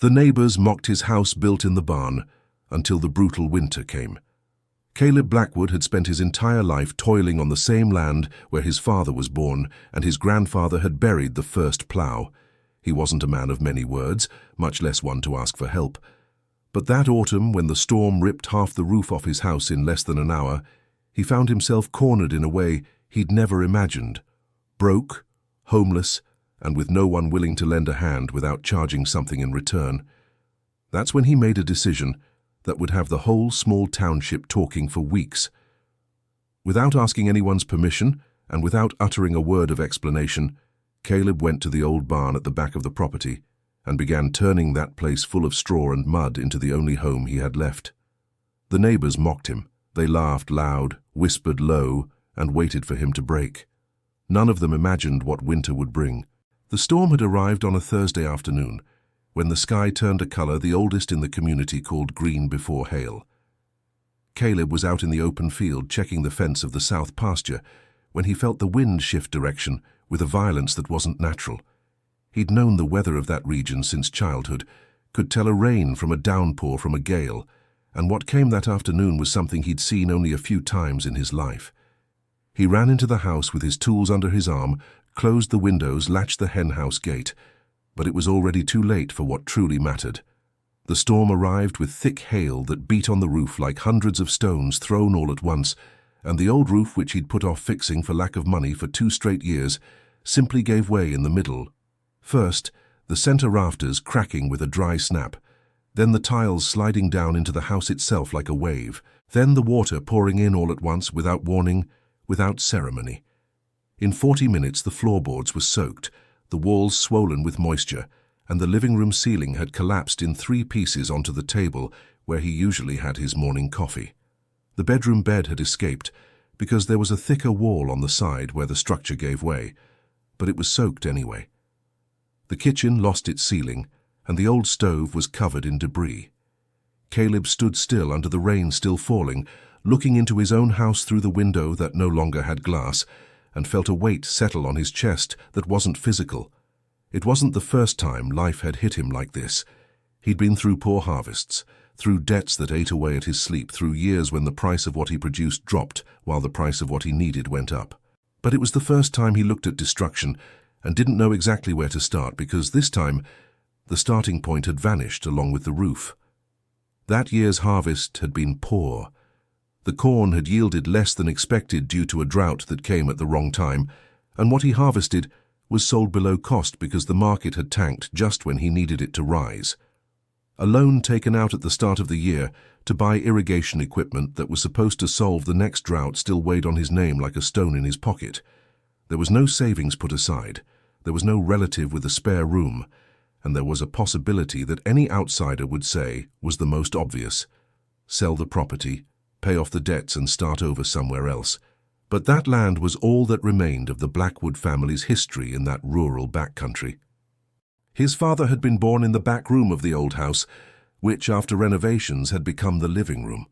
The neighbors mocked his house built in the barn until the brutal winter came. Caleb Blackwood had spent his entire life toiling on the same land where his father was born and his grandfather had buried the first plough. He wasn't a man of many words, much less one to ask for help. But that autumn, when the storm ripped half the roof off his house in less than an hour, he found himself cornered in a way he'd never imagined. Broke, homeless, and with no one willing to lend a hand without charging something in return. That's when he made a decision that would have the whole small township talking for weeks. Without asking anyone's permission, and without uttering a word of explanation, Caleb went to the old barn at the back of the property and began turning that place full of straw and mud into the only home he had left. The neighbors mocked him. They laughed loud, whispered low, and waited for him to break. None of them imagined what winter would bring. The storm had arrived on a Thursday afternoon, when the sky turned a color the oldest in the community called green before hail. Caleb was out in the open field checking the fence of the south pasture when he felt the wind shift direction with a violence that wasn't natural. He'd known the weather of that region since childhood, could tell a rain from a downpour from a gale, and what came that afternoon was something he'd seen only a few times in his life. He ran into the house with his tools under his arm, closed the windows, latched the henhouse gate. But it was already too late for what truly mattered. The storm arrived with thick hail that beat on the roof like hundreds of stones thrown all at once, and the old roof, which he'd put off fixing for lack of money for 2 straight years, simply gave way in the middle. First, the center rafters cracking with a dry snap, then the tiles sliding down into the house itself like a wave, then the water pouring in all at once without warning, without ceremony. In 40 minutes the floorboards were soaked, the walls swollen with moisture, and the living room ceiling had collapsed in 3 pieces onto the table where he usually had his morning coffee. The bedroom bed had escaped because there was a thicker wall on the side where the structure gave way, but it was soaked anyway. The kitchen lost its ceiling, and the old stove was covered in debris. Caleb stood still under the rain still falling, looking into his own house through the window that no longer had glass, and felt a weight settle on his chest that wasn't physical. It wasn't the first time life had hit him like this. He'd been through poor harvests, through debts that ate away at his sleep, through years when the price of what he produced dropped while the price of what he needed went up. But it was the first time he looked at destruction and didn't know exactly where to start, because this time the starting point had vanished along with the roof. That year's harvest had been poor. The corn had yielded less than expected due to a drought that came at the wrong time, and what he harvested was sold below cost because the market had tanked just when he needed it to rise. A loan taken out at the start of the year to buy irrigation equipment that was supposed to solve the next drought still weighed on his name like a stone in his pocket. There was no savings put aside, there was no relative with a spare room, and there was a possibility that any outsider would say was the most obvious: sell the property, pay off the debts and start over somewhere else. But that land was all that remained of the Blackwood family's history in that rural backcountry. His father had been born in the back room of the old house, which after renovations had become the living room.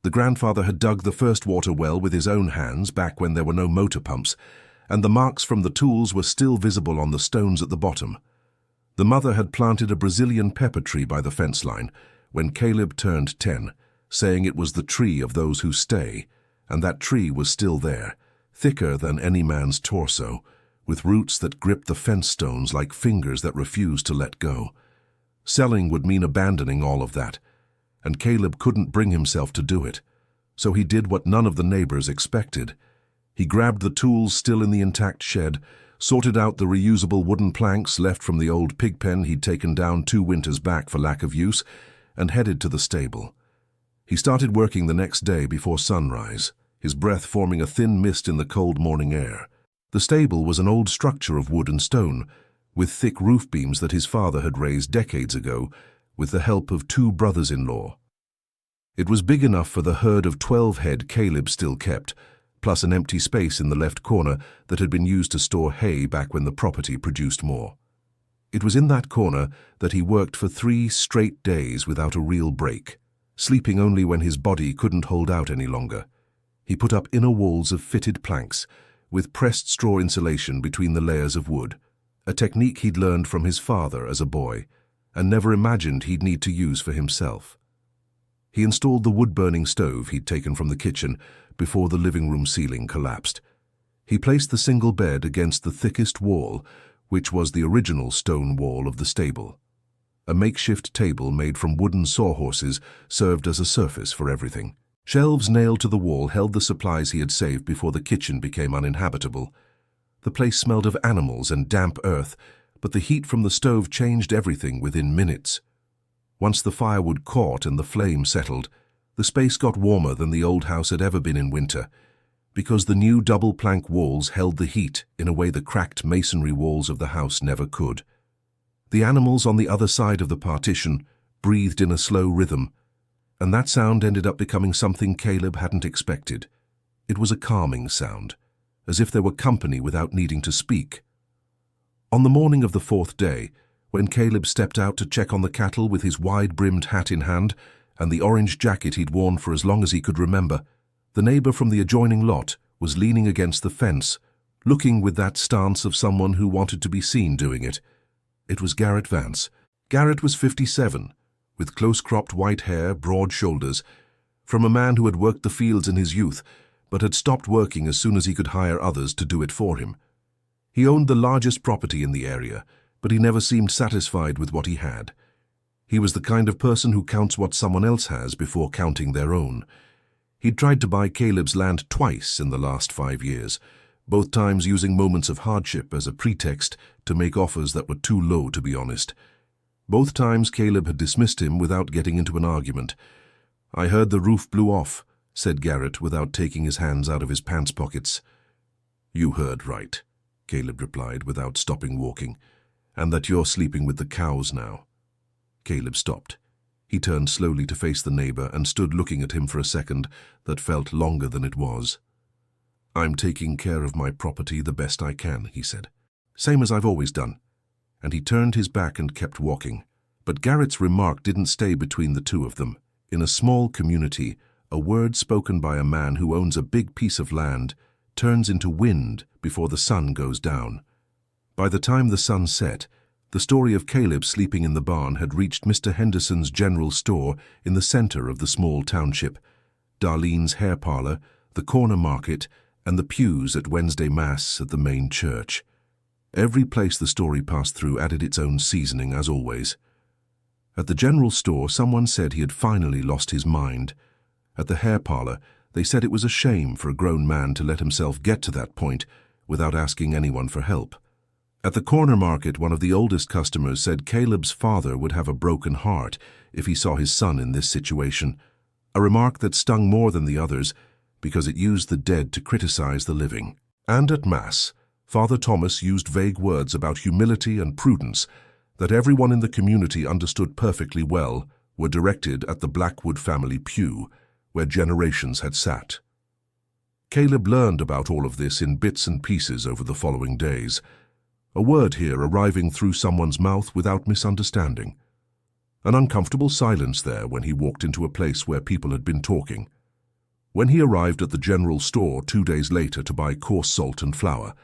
The grandfather had dug the first water well with his own hands back when there were no motor pumps, and the marks from the tools were still visible on the stones at the bottom. The mother had planted a Brazilian pepper tree by the fence line when Caleb turned 10, saying it was the tree of those who stay, and that tree was still there, thicker than any man's torso, with roots that gripped the fence stones like fingers that refused to let go. Selling would mean abandoning all of that, and Caleb couldn't bring himself to do it, so he did what none of the neighbors expected. He grabbed the tools still in the intact shed, sorted out the reusable wooden planks left from the old pig pen he'd taken down 2 winters back for lack of use, and headed to the stable. He started working the next day before sunrise, his breath forming a thin mist in the cold morning air. The stable was an old structure of wood and stone, with thick roof beams that his father had raised decades ago, with the help of 2 brothers-in-law. It was big enough for the herd of 12 head Caleb still kept, plus an empty space in the left corner that had been used to store hay back when the property produced more. It was in that corner that he worked for 3 straight days without a real break, sleeping only when his body couldn't hold out any longer. He put up inner walls of fitted planks, with pressed straw insulation between the layers of wood, a technique he'd learned from his father as a boy, and never imagined he'd need to use for himself. He installed the wood-burning stove he'd taken from the kitchen before the living room ceiling collapsed. He placed the single bed against the thickest wall, which was the original stone wall of the stable. A makeshift table made from wooden sawhorses served as a surface for everything. Shelves nailed to the wall held the supplies he had saved before the kitchen became uninhabitable. The place smelled of animals and damp earth, but the heat from the stove changed everything within minutes. Once the firewood caught and the flame settled, the space got warmer than the old house had ever been in winter, because the new double-plank walls held the heat in a way the cracked masonry walls of the house never could. The animals on the other side of the partition breathed in a slow rhythm, and that sound ended up becoming something Caleb hadn't expected. It was a calming sound, as if there were company without needing to speak. On the morning of the fourth day, when Caleb stepped out to check on the cattle with his wide-brimmed hat in hand and the orange jacket he'd worn for as long as he could remember, the neighbor from the adjoining lot was leaning against the fence, looking with that stance of someone who wanted to be seen doing it. It was Garrett Vance. Garrett was 57, with close-cropped white hair, broad shoulders, from a man who had worked the fields in his youth, but had stopped working as soon as he could hire others to do it for him. He owned the largest property in the area, but he never seemed satisfied with what he had. He was the kind of person who counts what someone else has before counting their own. He'd tried to buy Caleb's land twice in the last 5 years, both times using moments of hardship as a pretext to make offers that were too low to be honest. Both times Caleb had dismissed him without getting into an argument. "I heard the roof blew off," said Garrett without taking his hands out of his pants pockets. "You heard right," Caleb replied without stopping walking, "and that you're sleeping with the cows now." Caleb stopped. He turned slowly to face the neighbor and stood looking at him for a second that felt longer than it was. "I'm taking care of my property the best I can," he said. "Same as I've always done." And he turned his back and kept walking. But Garrett's remark didn't stay between the two of them. In a small community, a word spoken by a man who owns a big piece of land turns into wind before the sun goes down. By the time the sun set, the story of Caleb sleeping in the barn had reached Mr. Henderson's general store in the center of the small township, Darlene's hair parlor, the corner market, and the pews at Wednesday Mass at the main church. Every place the story passed through added its own seasoning, as always. At the general store, someone said he had finally lost his mind. At the hair parlor, they said it was a shame for a grown man to let himself get to that point without asking anyone for help. At the corner market, one of the oldest customers said Caleb's father would have a broken heart if he saw his son in this situation, a remark that stung more than the others because it used the dead to criticize the living. And at Mass, Father Thomas used vague words about humility and prudence that everyone in the community understood perfectly well were directed at the Blackwood family pew, where generations had sat. Caleb learned about all of this in bits and pieces over the following days, a word here arriving through someone's mouth without misunderstanding. An uncomfortable silence there when he walked into a place where people had been talking. When he arrived at the general store 2 days later to buy coarse salt and flour,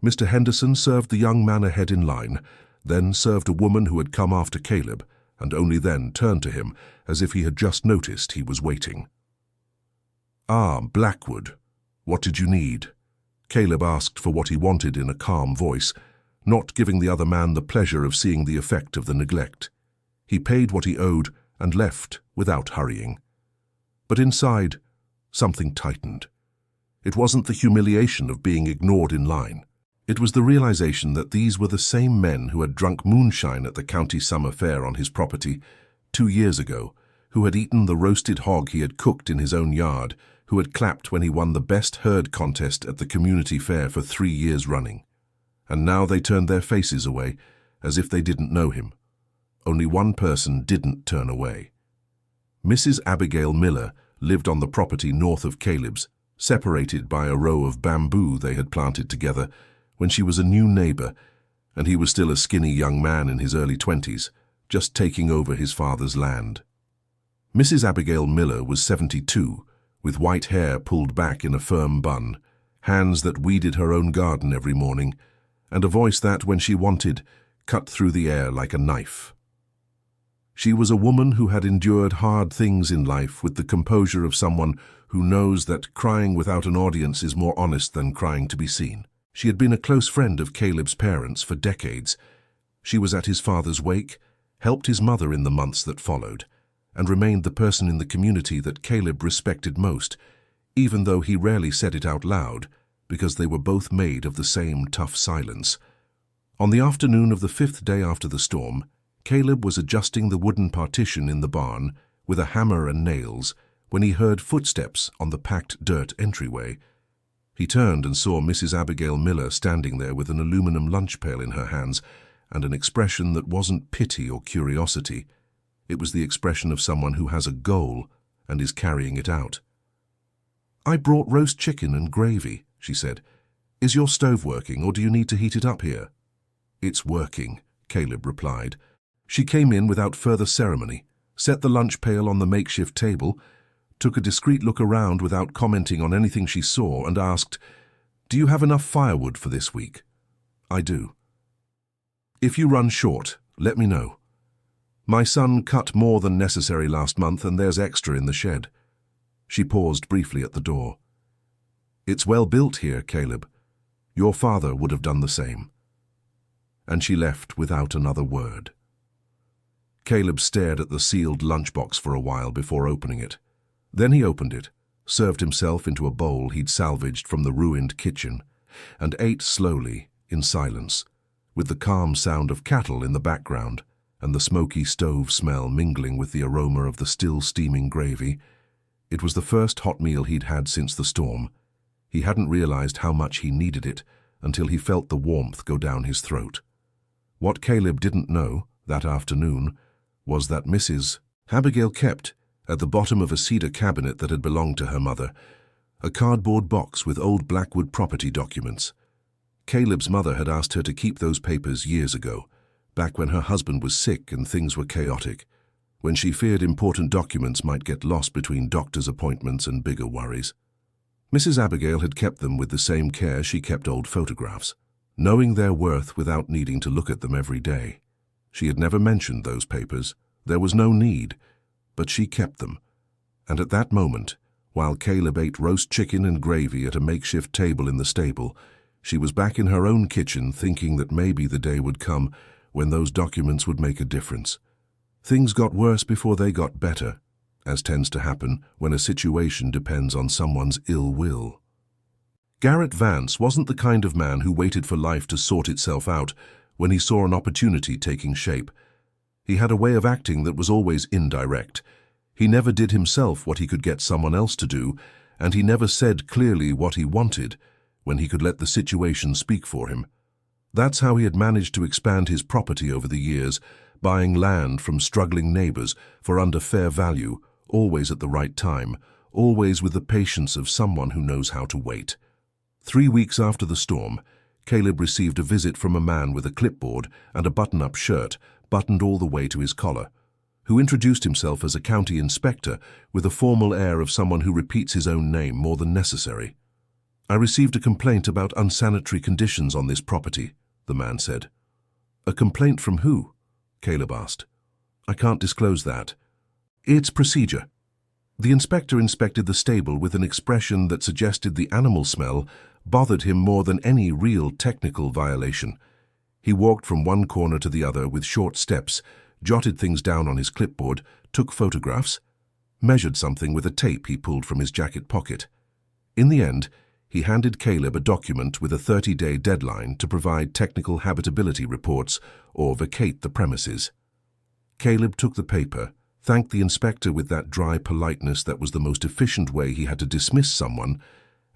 Mr. Henderson served the young man ahead in line, then served a woman who had come after Caleb, and only then turned to him as if he had just noticed he was waiting. "Ah, Blackwood, what did you need?" Caleb asked for what he wanted in a calm voice, not giving the other man the pleasure of seeing the effect of the neglect. He paid what he owed and left without hurrying. But inside, something tightened. It wasn't the humiliation of being ignored in line. It was the realization that these were the same men who had drunk moonshine at the county summer fair on his property 2 years ago, who had eaten the roasted hog he had cooked in his own yard, who had clapped when he won the best herd contest at the community fair for 3 years running. And now they turned their faces away, as if they didn't know him. Only one person didn't turn away. Mrs. Abigail Miller lived on the property north of Caleb's, separated by a row of bamboo they had planted together when she was a new neighbor, and he was still a skinny young man in his early 20s, just taking over his father's land. Mrs. Abigail Miller was 72, with white hair pulled back in a firm bun, hands that weeded her own garden every morning, and a voice that, when she wanted, cut through the air like a knife. She was a woman who had endured hard things in life with the composure of someone who knows that crying without an audience is more honest than crying to be seen. She had been a close friend of Caleb's parents for decades. She was at his father's wake, helped his mother in the months that followed, and remained the person in the community that Caleb respected most, even though he rarely said it out loud, because they were both made of the same tough silence. On the afternoon of the 5th day after the storm, Caleb was adjusting the wooden partition in the barn with a hammer and nails when he heard footsteps on the packed dirt entryway. He turned and saw Mrs. Abigail Miller standing there with an aluminum lunch pail in her hands and an expression that wasn't pity or curiosity. It was the expression of someone who has a goal and is carrying it out. "I brought roast chicken and gravy," she said. "Is your stove working, or do you need to heat it up here?" "It's working," Caleb replied. She came in without further ceremony, set the lunch pail on the makeshift table, took a discreet look around without commenting on anything she saw, and asked, "Do you have enough firewood for this week?" "I do." "If you run short, let me know. My son cut more than necessary last month, and there's extra in the shed." She paused briefly at the door. "It's well built here, Caleb. Your father would have done the same." And she left without another word. Caleb stared at the sealed lunchbox for a while before opening it. Then he opened it, served himself into a bowl he'd salvaged from the ruined kitchen, and ate slowly, in silence, with the calm sound of cattle in the background and the smoky stove smell mingling with the aroma of the still steaming gravy. It was the first hot meal he'd had since the storm. He hadn't realized how much he needed it until he felt the warmth go down his throat. What Caleb didn't know, that afternoon, was that Mrs. Abigail kept, at the bottom of a cedar cabinet that had belonged to her mother, a cardboard box with old Blackwood property documents. Caleb's mother had asked her to keep those papers years ago, back when her husband was sick and things were chaotic, when she feared important documents might get lost between doctor's appointments and bigger worries. Mrs. Abigail had kept them with the same care she kept old photographs, knowing their worth without needing to look at them every day. She had never mentioned those papers. There was no need, but she kept them. And at that moment, while Caleb ate roast chicken and gravy at a makeshift table in the stable, she was back in her own kitchen thinking that maybe the day would come when those documents would make a difference. Things got worse before they got better, as tends to happen when a situation depends on someone's ill will. Garrett Vance wasn't the kind of man who waited for life to sort itself out when he saw an opportunity taking shape. He had a way of acting that was always indirect. He never did himself what he could get someone else to do, and he never said clearly what he wanted when he could let the situation speak for him. That's how he had managed to expand his property over the years, buying land from struggling neighbors for under fair value, always at the right time, always with the patience of someone who knows how to wait. 3 weeks after the storm, Caleb received a visit from a man with a clipboard and a button-up shirt buttoned all the way to his collar, who introduced himself as a county inspector with a formal air of someone who repeats his own name more than necessary. "I received a complaint about unsanitary conditions on this property," the man said. "A complaint from who?" Caleb asked. "I can't disclose that. It's procedure." The inspector inspected the stable with an expression that suggested the animal smell bothered him more than any real technical violation. He walked from one corner to the other with short steps, jotted things down on his clipboard, took photographs, measured something with a tape he pulled from his jacket pocket. In the end, he handed Caleb a document with a 30-day deadline to provide technical habitability reports or vacate the premises. Caleb took the paper, thanked the inspector with that dry politeness that was the most efficient way he had to dismiss someone,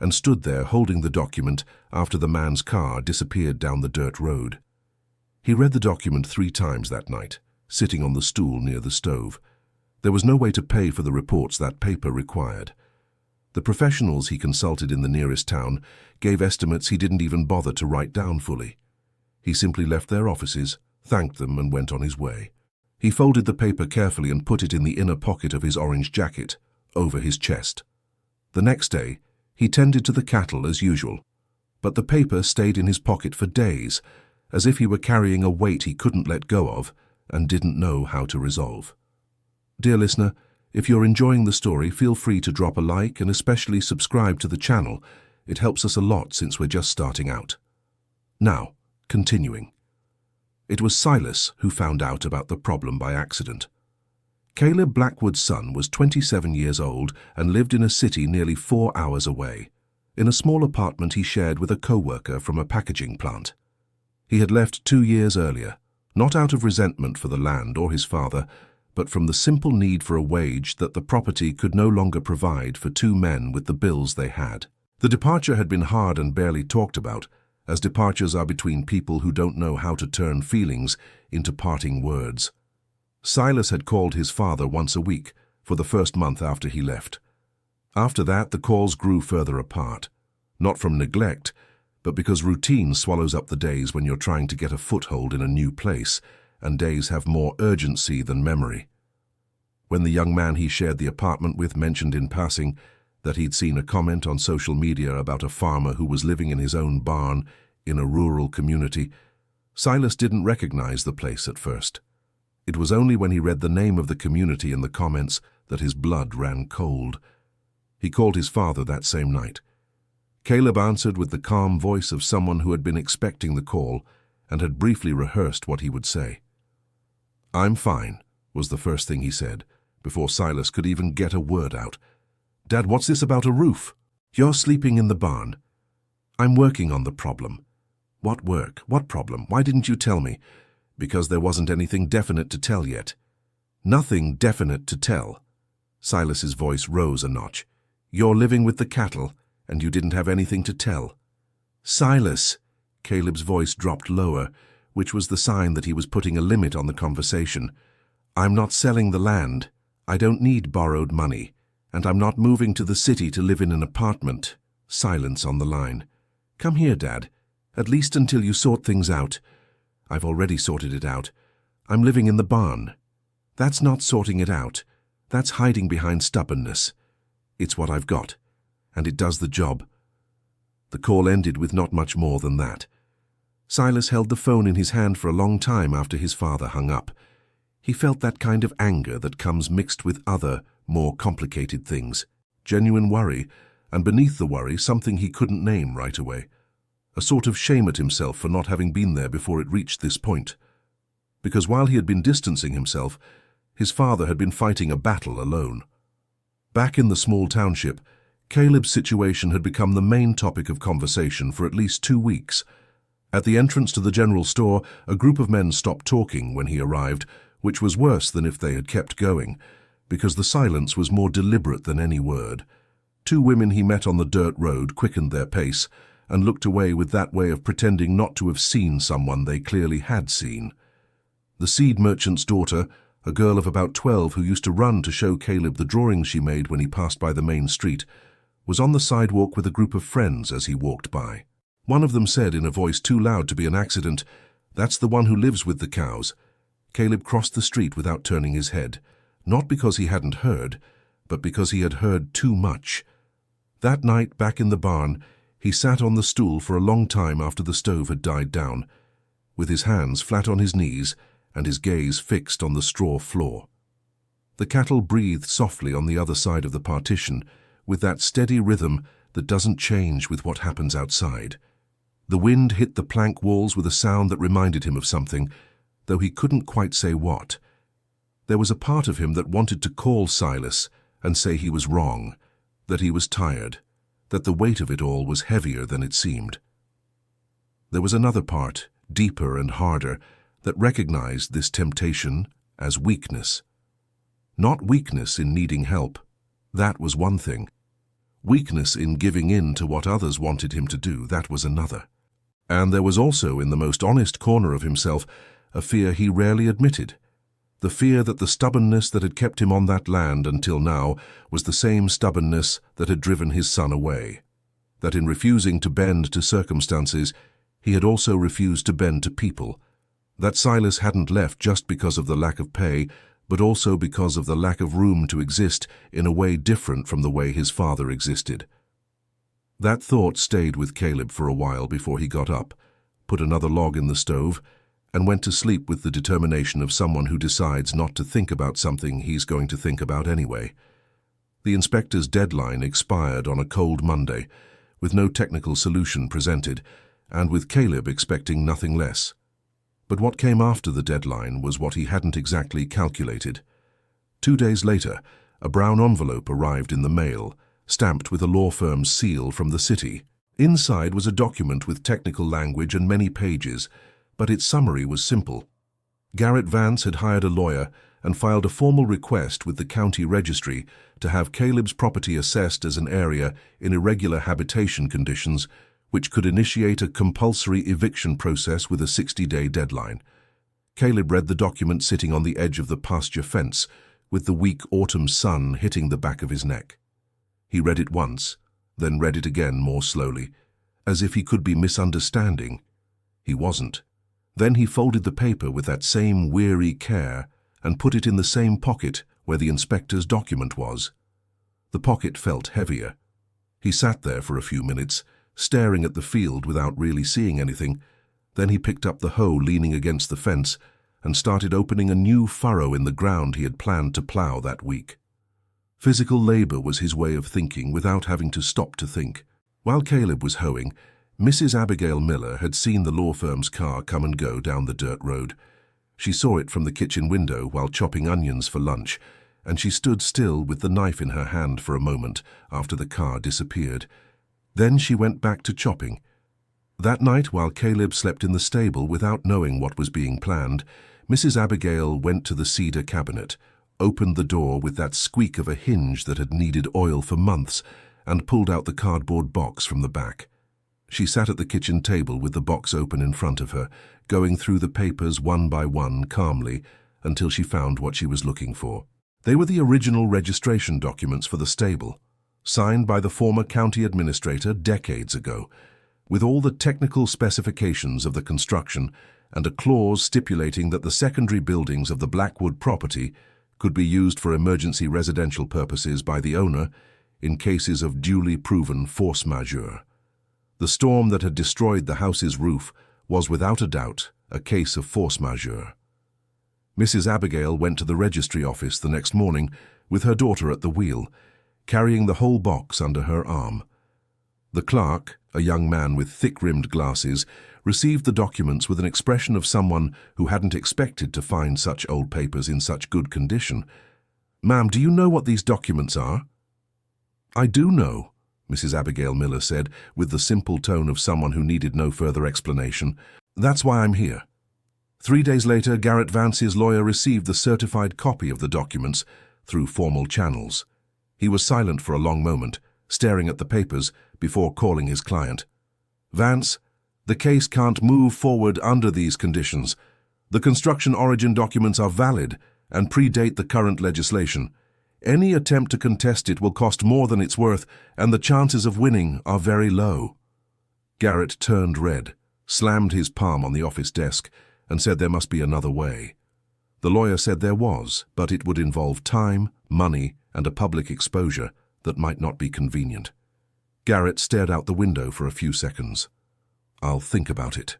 and stood there holding the document after the man's car disappeared down the dirt road. He read the document 3 times that night, sitting on the stool near the stove. There was no way to pay for the reports that paper required. The professionals he consulted in the nearest town gave estimates he didn't even bother to write down fully. He simply left their offices, thanked them, and went on his way. He folded the paper carefully and put it in the inner pocket of his orange jacket, over his chest. The next day, he tended to the cattle as usual, but the paper stayed in his pocket for days, as if he were carrying a weight he couldn't let go of, and didn't know how to resolve. Dear listener, if you're enjoying the story, feel free to drop a like and especially subscribe to the channel. It helps us a lot since we're just starting out. Now, continuing. It was Silas who found out about the problem by accident. Caleb Blackwood's son was 27 years old and lived in a city nearly 4 hours away, in a small apartment he shared with a co-worker from a packaging plant. He had left 2 years earlier, not out of resentment for the land or his father, but from the simple need for a wage that the property could no longer provide for 2 men with the bills they had. The departure had been hard and barely talked about, as departures are between people who don't know how to turn feelings into parting words. Silas had called his father once a week for the first month after he left. After that, the calls grew further apart, not from neglect, but because routine swallows up the days when you're trying to get a foothold in a new place, and days have more urgency than memory. When the young man he shared the apartment with mentioned in passing that he'd seen a comment on social media about a farmer who was living in his own barn in a rural community, Silas didn't recognize the place at first. It was only when he read the name of the community in the comments that his blood ran cold. He called his father that same night. Caleb answered with the calm voice of someone who had been expecting the call and had briefly rehearsed what he would say. "I'm fine," was the first thing he said, before Silas could even get a word out. "Dad, what's this about a roof? You're sleeping in the barn." "I'm working on the problem." "What work? What problem? Why didn't you tell me?" "Because there wasn't anything definite to tell yet." "Nothing definite to tell?" Silas's voice rose a notch. "You're living with the cattle, and you didn't have anything to tell." "Silas!" Caleb's voice dropped lower, which was the sign that he was putting a limit on the conversation. "I'm not selling the land. I don't need borrowed money. And I'm not moving to the city to live in an apartment." Silence on the line. "Come here, Dad. At least until you sort things out." "I've already sorted it out. I'm living in the barn." "That's not sorting it out. That's hiding behind stubbornness." "It's what I've got, and it does the job." The call ended with not much more than that. Silas held the phone in his hand for a long time after his father hung up. He felt that kind of anger that comes mixed with other, more complicated things. Genuine worry, and beneath the worry, something he couldn't name right away. A sort of shame at himself for not having been there before it reached this point. Because while he had been distancing himself, his father had been fighting a battle alone. Back in the small township, Caleb's situation had become the main topic of conversation for at least 2 weeks. At the entrance to the general store, a group of men stopped talking when he arrived, which was worse than if they had kept going, because the silence was more deliberate than any word. 2 women he met on the dirt road quickened their pace and looked away with that way of pretending not to have seen someone they clearly had seen. The seed merchant's daughter, a girl of about 12 who used to run to show Caleb the drawings she made when he passed by the main street, was on the sidewalk with a group of friends as he walked by. One of them said in a voice too loud to be an accident, "That's the one who lives with the cows." Caleb crossed the street without turning his head, not because he hadn't heard, but because he had heard too much. That night, back in the barn, he sat on the stool for a long time after the stove had died down, with his hands flat on his knees and his gaze fixed on the straw floor. The cattle breathed softly on the other side of the partition, with that steady rhythm that doesn't change with what happens outside. The wind hit the plank walls with a sound that reminded him of something, though he couldn't quite say what. There was a part of him that wanted to call Silas and say he was wrong, that he was tired, that the weight of it all was heavier than it seemed. There was another part, deeper and harder, that recognized this temptation as weakness. Not weakness in needing help. That was one thing. Weakness in giving in to what others wanted him to do, that was another. And there was also, in the most honest corner of himself, a fear he rarely admitted. The fear that the stubbornness that had kept him on that land until now was the same stubbornness that had driven his son away. That in refusing to bend to circumstances, he had also refused to bend to people. That Silas hadn't left just because of the lack of pay, but also because of the lack of room to exist in a way different from the way his father existed. That thought stayed with Caleb for a while before he got up, put another log in the stove, and went to sleep with the determination of someone who decides not to think about something he's going to think about anyway. The inspector's deadline expired on a cold Monday, with no technical solution presented, and with Caleb expecting nothing less. But what came after the deadline was what he hadn't exactly calculated. 2 days later, a brown envelope arrived in the mail, stamped with a law firm's seal from the city. Inside was a document with technical language and many pages, but its summary was simple. Garrett Vance had hired a lawyer and filed a formal request with the county registry to have Caleb's property assessed as an area in irregular habitation conditions, which could initiate a compulsory eviction process with a 60-day deadline. Caleb read the document sitting on the edge of the pasture fence, with the weak autumn sun hitting the back of his neck. He read it once, then read it again more slowly, as if he could be misunderstanding. He wasn't. Then he folded the paper with that same weary care and put it in the same pocket where the inspector's document was. The pocket felt heavier. He sat there for a few minutes, staring at the field without really seeing anything. Then he picked up the hoe leaning against the fence and started opening a new furrow in the ground he had planned to plow that week. Physical labor was his way of thinking without having to stop to think. While Caleb was hoeing, Mrs. Abigail Miller had seen the law firm's car come and go down the dirt road. She saw it from the kitchen window while chopping onions for lunch, and she stood still with the knife in her hand for a moment after the car disappeared. Then she went back to chopping. That night, while Caleb slept in the stable without knowing what was being planned, Mrs. Abigail went to the cedar cabinet, opened the door with that squeak of a hinge that had needed oil for months, and pulled out the cardboard box from the back. She sat at the kitchen table with the box open in front of her, going through the papers one by one calmly until she found what she was looking for. They were the original registration documents for the stable, signed by the former county administrator decades ago, with all the technical specifications of the construction and a clause stipulating that the secondary buildings of the Blackwood property could be used for emergency residential purposes by the owner in cases of duly proven force majeure. The storm that had destroyed the house's roof was without a doubt a case of force majeure. Mrs. Abigail went to the registry office the next morning with her daughter at the wheel, carrying the whole box under her arm. The clerk, a young man with thick-rimmed glasses, received the documents with an expression of someone who hadn't expected to find such old papers in such good condition. "Ma'am, do you know what these documents are?" "I do know," Mrs. Abigail Miller said, with the simple tone of someone who needed no further explanation. "That's why I'm here." 3 days later, Garrett Vance's lawyer received the certified copy of the documents through formal channels. He was silent for a long moment, staring at the papers before calling his client. "Vance, the case can't move forward under these conditions. The construction origin documents are valid and predate the current legislation. Any attempt to contest it will cost more than it's worth, and the chances of winning are very low." Garrett turned red, slammed his palm on the office desk, and said there must be another way. The lawyer said there was, but it would involve time, money, and a public exposure that might not be convenient. Garrett stared out the window for a few seconds. "I'll think about it."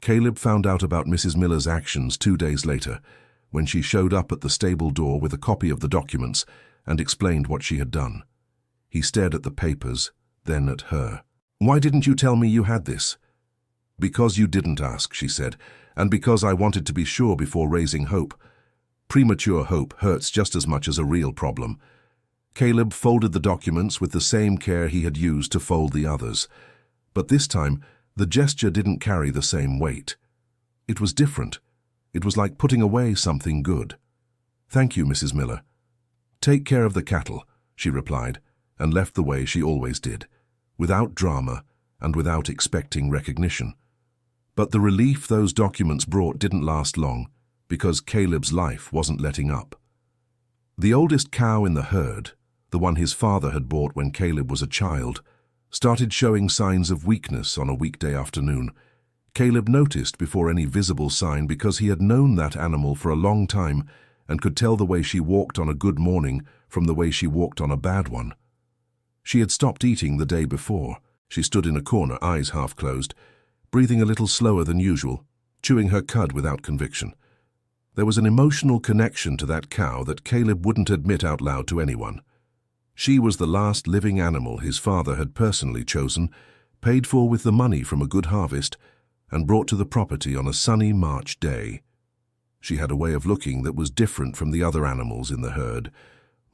Caleb found out about Mrs. Miller's actions 2 days later, when she showed up at the stable door with a copy of the documents and explained what she had done. He stared at the papers, then at her. "Why didn't you tell me you had this?" "Because you didn't ask," she said, "and because I wanted to be sure before raising hope. Premature hope hurts just as much as a real problem." Caleb folded the documents with the same care he had used to fold the others. But this time, the gesture didn't carry the same weight. It was different. It was like putting away something good. "Thank you, Mrs. Miller." "Take care of the cattle," she replied, and left the way she always did, without drama and without expecting recognition. But the relief those documents brought didn't last long, because Caleb's life wasn't letting up. The oldest cow in the herd, the one his father had bought when Caleb was a child, started showing signs of weakness on a weekday afternoon. Caleb noticed before any visible sign because he had known that animal for a long time and could tell the way she walked on a good morning from the way she walked on a bad one. She had stopped eating the day before. She stood in a corner, eyes half closed, breathing a little slower than usual, chewing her cud without conviction. There was an emotional connection to that cow that Caleb wouldn't admit out loud to anyone. She was the last living animal his father had personally chosen, paid for with the money from a good harvest, and brought to the property on a sunny March day. She had a way of looking that was different from the other animals in the herd,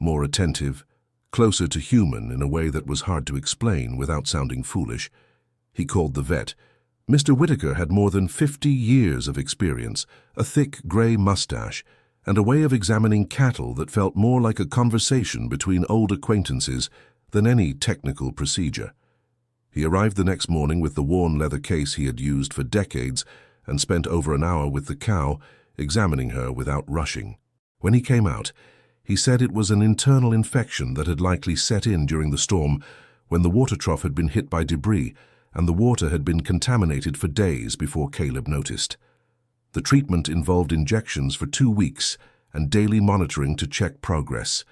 more attentive, closer to human in a way that was hard to explain without sounding foolish. He called the vet. Mr. Whitaker had more than 50 years of experience, a thick grey mustache, and a way of examining cattle that felt more like a conversation between old acquaintances than any technical procedure. He arrived the next morning with the worn leather case he had used for decades and spent over an hour with the cow, examining her without rushing. When he came out, he said it was an internal infection that had likely set in during the storm when the water trough had been hit by debris and the water had been contaminated for days before Caleb noticed. The treatment involved injections for 2 weeks and daily monitoring to check progress.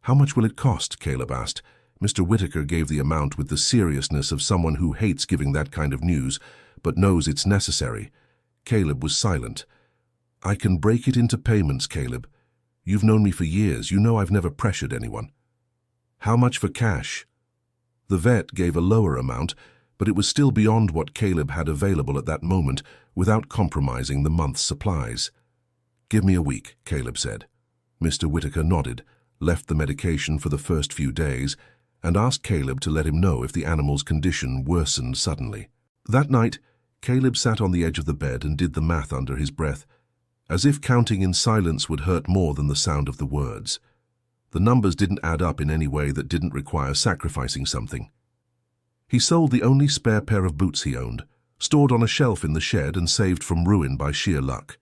"How much will it cost?" Caleb asked. Mr. Whitaker gave the amount with the seriousness of someone who hates giving that kind of news, but knows it's necessary. Caleb was silent. "I can break it into payments, Caleb. You've known me for years. You know I've never pressured anyone." "How much for cash?" The vet gave a lower amount, but it was still beyond what Caleb had available at that moment without compromising the month's supplies. "Give me a week," Caleb said. Mr. Whitaker nodded, left the medication for the first few days, and asked Caleb to let him know if the animal's condition worsened suddenly. That night, Caleb sat on the edge of the bed and did the math under his breath, as if counting in silence would hurt more than the sound of the words. The numbers didn't add up in any way that didn't require sacrificing something. He sold the only spare pair of boots he owned, stored on a shelf in the shed and saved from ruin by sheer luck.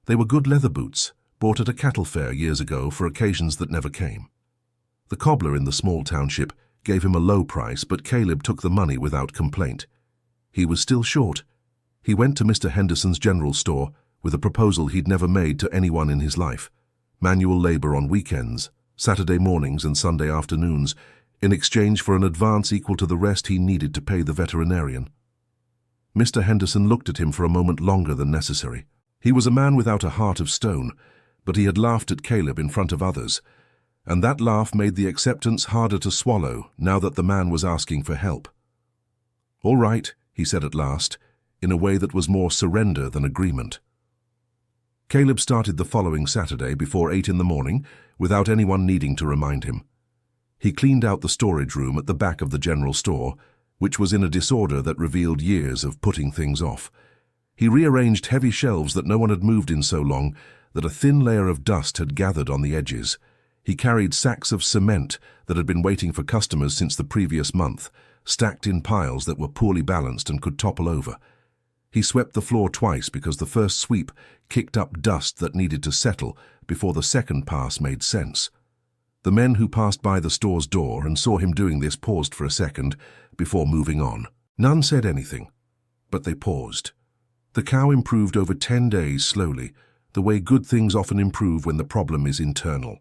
They were good leather boots, bought at a cattle fair years ago for occasions that never came. The cobbler in the small township gave him a low price, but Caleb took the money without complaint. He was still short. He went to Mr. Henderson's general store with a proposal he'd never made to anyone in his life: manual labor on weekends, Saturday mornings and Sunday afternoons, in exchange for an advance equal to the rest he needed to pay the veterinarian. Mr. Henderson looked at him for a moment longer than necessary. He was a man without a heart of stone, but he had laughed at Caleb in front of others, and that laugh made the acceptance harder to swallow now that the man was asking for help. "All right," he said at last, in a way that was more surrender than agreement. Caleb started the following Saturday before 8 in the morning, without anyone needing to remind him. He cleaned out the storage room at the back of the general store, which was in a disorder that revealed years of putting things off. He rearranged heavy shelves that no one had moved in so long that a thin layer of dust had gathered on the edges. He carried sacks of cement that had been waiting for customers since the previous month, stacked in piles that were poorly balanced and could topple over. He swept the floor twice because the first sweep kicked up dust that needed to settle before the second pass made sense. The men who passed by the store's door and saw him doing this paused for a second before moving on. None said anything, but they paused. The cow improved over 10 days slowly, the way good things often improve when the problem is internal.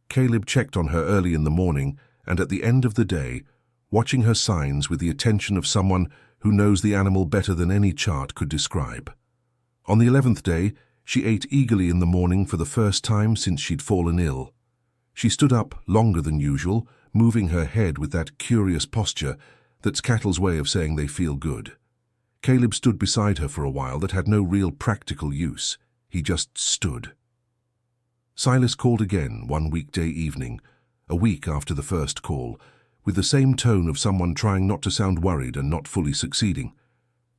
Caleb checked on her early in the morning and at the end of the day, watching her signs with the attention of someone who knows the animal better than any chart could describe. On the 11th day, she ate eagerly in the morning for the first time since she'd fallen ill. She stood up longer than usual, moving her head with that curious posture that's cattle's way of saying they feel good. Caleb stood beside her for a while that had no real practical use. He just stood. Silas called again one weekday evening, a week after the first call, with the same tone of someone trying not to sound worried and not fully succeeding.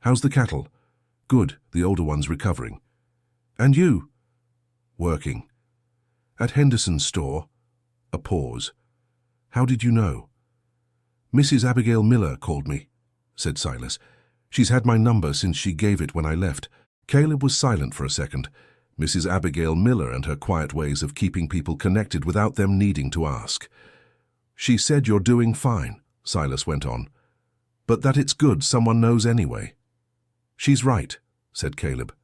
"How's the cattle?" "Good, the older one's recovering." "And you?" "Working." "At Henderson's store?" A pause. "How did you know?" "Mrs. Abigail Miller called me," said Silas. "She's had my number since she gave it when I left." Caleb was silent for a second. Mrs. Abigail Miller and her quiet ways of keeping people connected without them needing to ask. "She said you're doing fine," Silas went on, "but that it's good someone knows anyway." "She's right," said Caleb.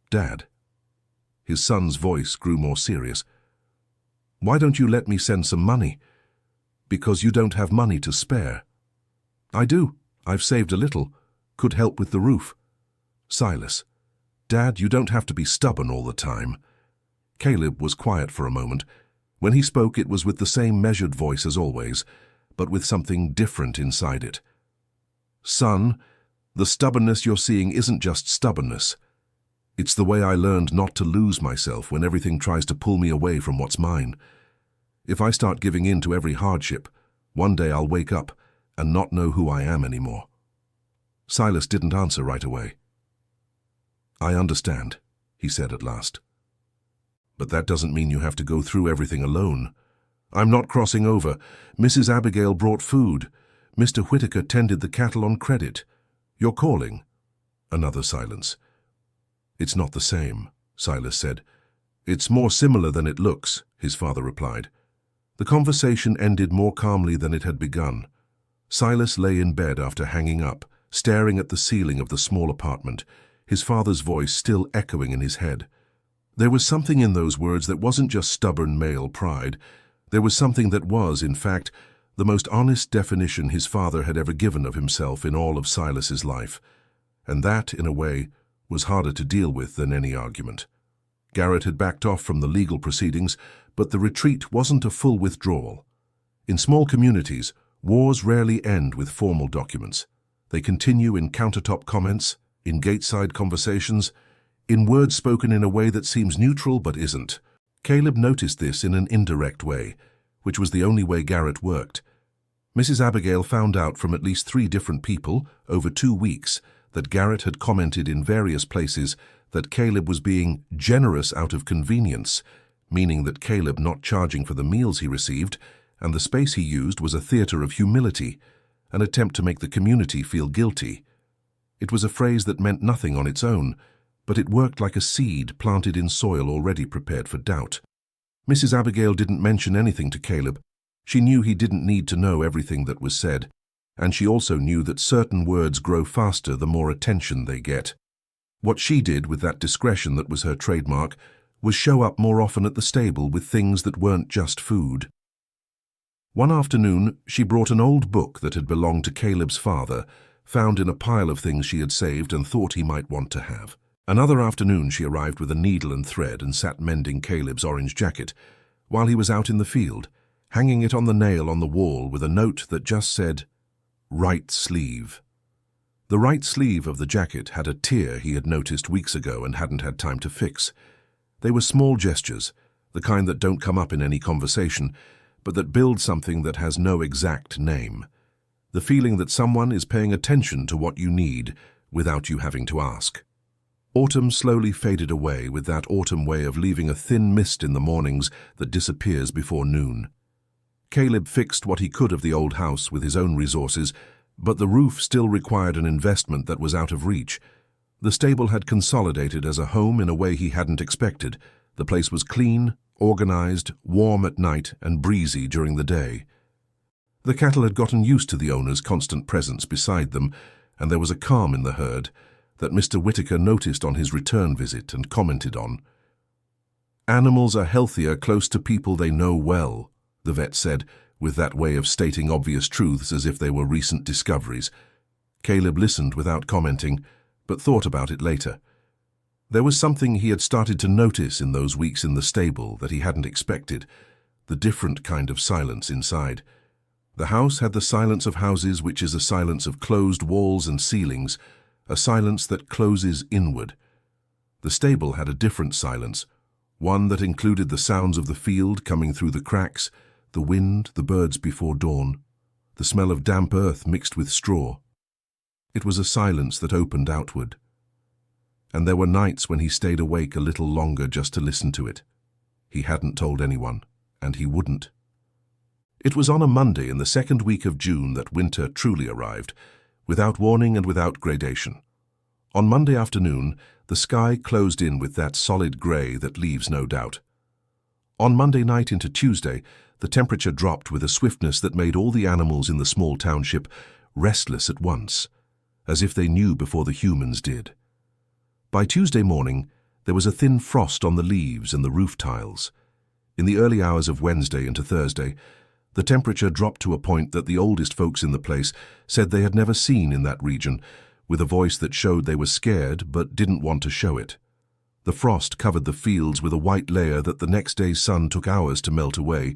"Dad." His son's voice grew more serious. "Why don't you let me send some money?" "Because you don't have money to spare." "I do. I've saved a little. Could help with the roof." Silas. Dad, you don't have to be stubborn all the time. Caleb was quiet for a moment. When he spoke, it was with the same measured voice as always, but with something different inside it. Son, the stubbornness you're seeing isn't just stubbornness. It's the way I learned not to lose myself when everything tries to pull me away from what's mine. If I start giving in to every hardship, one day I'll wake up and not know who I am anymore. Silas didn't answer right away. I understand, he said at last. But that doesn't mean you have to go through everything alone. I'm not crossing over. Mrs. Abigail brought food. Mr. Whitaker tended the cattle on credit. You're calling. Another silence. It's not the same, Silas said. It's more similar than it looks, his father replied. The conversation ended more calmly than it had begun. Silas lay in bed after hanging up, staring at the ceiling of the small apartment, his father's voice still echoing in his head. There was something in those words that wasn't just stubborn male pride. There was something that was, in fact, the most honest definition his father had ever given of himself in all of Silas's life. And that, in a way, was harder to deal with than any argument. Garrett had backed off from the legal proceedings, but the retreat wasn't a full withdrawal. In small communities, wars rarely end with formal documents. They continue in countertop comments, in gateside conversations, in words spoken in a way that seems neutral but isn't. Caleb noticed this in an indirect way, which was the only way Garrett worked. Mrs. Abigail found out from at least 3 different people over 2 weeks that Garrett had commented in various places that Caleb was being generous out of convenience, meaning that Caleb not charging for the meals he received, and the space he used was a theater of humility, an attempt to make the community feel guilty. It was a phrase that meant nothing on its own, but it worked like a seed planted in soil already prepared for doubt. Mrs. Abigail didn't mention anything to Caleb. She knew he didn't need to know everything that was said, and she also knew that certain words grow faster the more attention they get. What she did with that discretion that was her trademark was show up more often at the stable with things that weren't just food. One afternoon, she brought an old book that had belonged to Caleb's father, found in a pile of things she had saved and thought he might want to have. Another afternoon she arrived with a needle and thread and sat mending Caleb's orange jacket, while he was out in the field, hanging it on the nail on the wall with a note that just said, "Right sleeve." The right sleeve of the jacket had a tear he had noticed weeks ago and hadn't had time to fix. They were small gestures, the kind that don't come up in any conversation, but that build something that has no exact name. The feeling that someone is paying attention to what you need without you having to ask. Autumn slowly faded away with that autumn way of leaving a thin mist in the mornings that disappears before noon. Caleb fixed what he could of the old house with his own resources, but the roof still required an investment that was out of reach. The stable had consolidated as a home in a way he hadn't expected. The place was clean, organized, warm at night, and breezy during the day. The cattle had gotten used to the owner's constant presence beside them, and there was a calm in the herd that Mr. Whitaker noticed on his return visit and commented on. "Animals are healthier close to people they know well," the vet said, with that way of stating obvious truths as if they were recent discoveries. Caleb listened without commenting, but thought about it later. There was something he had started to notice in those weeks in the stable that he hadn't expected, the different kind of silence inside. The house had the silence of houses, which is a silence of closed walls and ceilings, a silence that closes inward. The stable had a different silence, one that included the sounds of the field coming through the cracks, the wind, the birds before dawn, the smell of damp earth mixed with straw. It was a silence that opened outward. And there were nights when he stayed awake a little longer just to listen to it. He hadn't told anyone, and he wouldn't. It was on a Monday in the second week of June that winter truly arrived, without warning and without gradation. On Monday afternoon, the sky closed in with that solid grey that leaves no doubt. On Monday night into Tuesday, the temperature dropped with a swiftness that made all the animals in the small township restless at once, as if they knew before the humans did. By Tuesday morning, there was a thin frost on the leaves and the roof tiles. In the early hours of Wednesday into Thursday, the temperature dropped to a point that the oldest folks in the place said they had never seen in that region, with a voice that showed they were scared but didn't want to show it. The frost covered the fields with a white layer that the next day's sun took hours to melt away,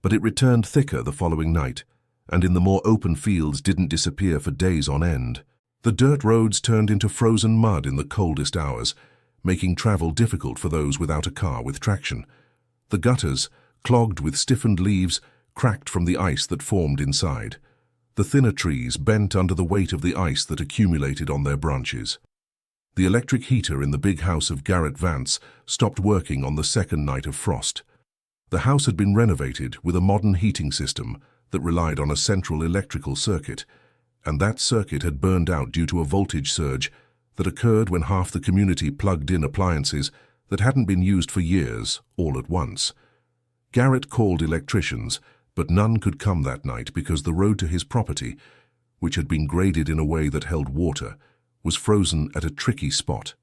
but it returned thicker the following night, and in the more open fields didn't disappear for days on end. The dirt roads turned into frozen mud in the coldest hours, making travel difficult for those without a car with traction. The gutters, clogged with stiffened leaves, cracked from the ice that formed inside. The thinner trees bent under the weight of the ice that accumulated on their branches. The electric heater in the big house of Garrett Vance stopped working on the second night of frost. The house had been renovated with a modern heating system that relied on a central electrical circuit, and that circuit had burned out due to a voltage surge that occurred when half the community plugged in appliances that hadn't been used for years all at once. Garrett called electricians, but none could come that night because the road to his property, which had been graded in a way that held water, was frozen at a tricky spot.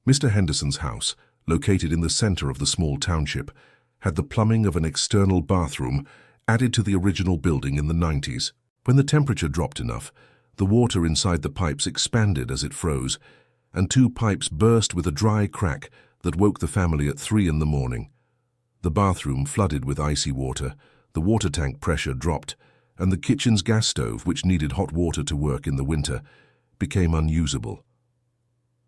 Mr. Henderson's house, located in the center of the small township, had the plumbing of an external bathroom added to the original building in the 90s. When the temperature dropped enough, the water inside the pipes expanded as it froze, and 2 pipes burst with a dry crack that woke the family at 3 in the morning. The bathroom flooded with icy water, the water tank pressure dropped, and the kitchen's gas stove, which needed hot water to work in the winter, became unusable.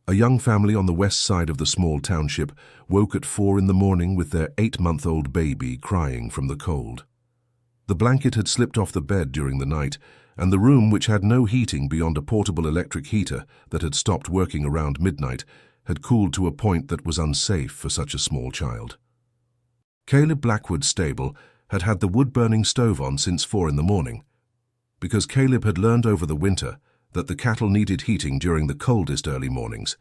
A young family on the west side of the small township woke at 4 in the morning with their 8-month-old baby crying from the cold. The blanket had slipped off the bed during the night, and the room, which had no heating beyond a portable electric heater that had stopped working around midnight, had cooled to a point that was unsafe for such a small child. Caleb Blackwood's stable had had the wood-burning stove on since 4 in the morning, because Caleb had learned over the winter that the cattle needed heating during the coldest early mornings,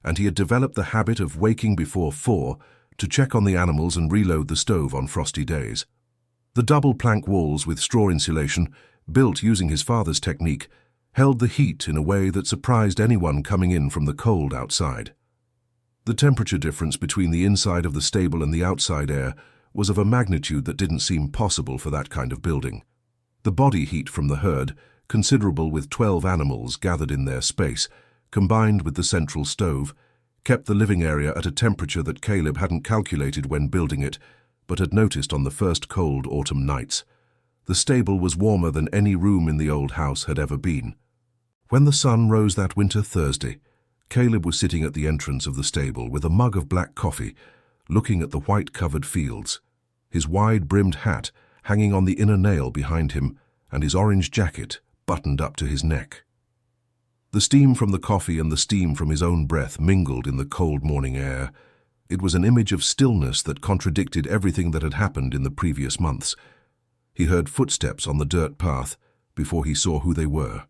and he had developed the habit of waking before 4 to check on the animals and reload the stove on frosty days. The double plank walls with straw insulation, built using his father's technique, held the heat in a way that surprised anyone coming in from the cold outside. The temperature difference between the inside of the stable and the outside air was of a magnitude that didn't seem possible for that kind of building. The body heat from the herd, considerable with 12 animals gathered in their space, combined with the central stove, kept the living area at a temperature that Caleb hadn't calculated when building it, but had noticed on the first cold autumn nights. The stable was warmer than any room in the old house had ever been. When the sun rose that winter Thursday, Caleb was sitting at the entrance of the stable with a mug of black coffee, looking at the white-covered fields, his wide-brimmed hat hanging on the inner nail behind him, and his orange jacket buttoned up to his neck. The steam from the coffee and the steam from his own breath mingled in the cold morning air. It was an image of stillness that contradicted everything that had happened in the previous months. He heard footsteps on the dirt path before he saw who they were.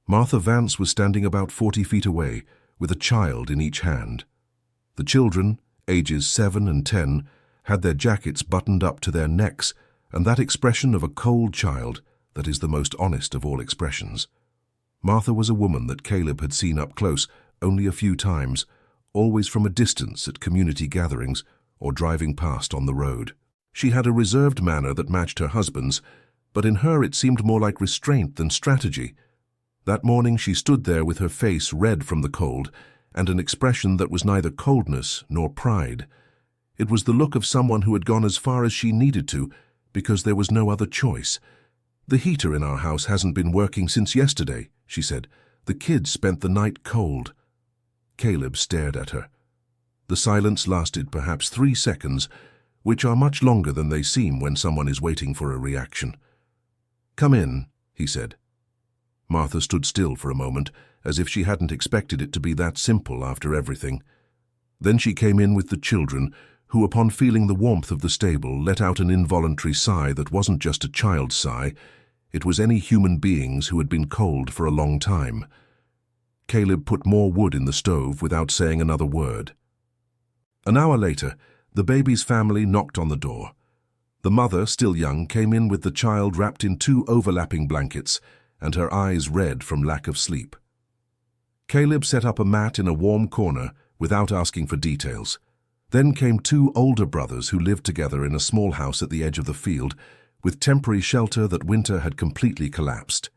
Martha Vance was standing about 40 feet away, with a child in each hand. The children, ages 7 and 10, had their jackets buttoned up to their necks, and that expression of a cold child that is the most honest of all expressions. Martha was a woman that Caleb had seen up close only a few times, always from a distance at community gatherings or driving past on the road. She had a reserved manner that matched her husband's, but in her it seemed more like restraint than strategy. That morning she stood there with her face red from the cold and an expression that was neither coldness nor pride. It was the look of someone who had gone as far as she needed to because there was no other choice. "The heater in our house hasn't been working since yesterday," she said. "The kids spent the night cold." Caleb stared at her. The silence lasted perhaps 3 seconds, which are much longer than they seem when someone is waiting for a reaction. "Come in," he said. Martha stood still for a moment, as if she hadn't expected it to be that simple after everything. Then she came in with the children, who, upon feeling the warmth of the stable, let out an involuntary sigh that wasn't just a child's sigh. It was any human being's who had been cold for a long time. Caleb put more wood in the stove without saying another word. An hour later, the baby's family knocked on the door. The mother, still young, came in with the child wrapped in 2 overlapping blankets and her eyes red from lack of sleep. Caleb set up a mat in a warm corner without asking for details. Then came 2 older brothers who lived together in a small house at the edge of the field, with temporary shelter that winter had completely collapsed.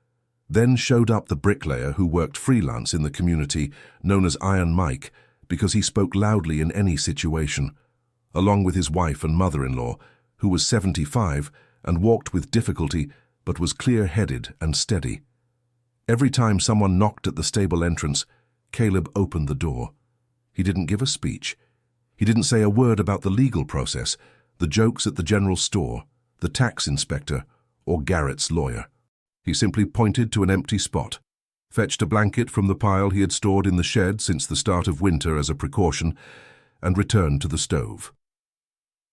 Then showed up the bricklayer who worked freelance in the community, known as Iron Mike, because he spoke loudly in any situation, along with his wife and mother-in-law, who was 75 and walked with difficulty but was clear-headed and steady. Every time someone knocked at the stable entrance, Caleb opened the door. He didn't give a speech. He didn't say a word about the legal process, the jokes at the general store, the tax inspector, or Garrett's lawyer. He simply pointed to an empty spot, fetched a blanket from the pile he had stored in the shed since the start of winter as a precaution, and returned to the stove.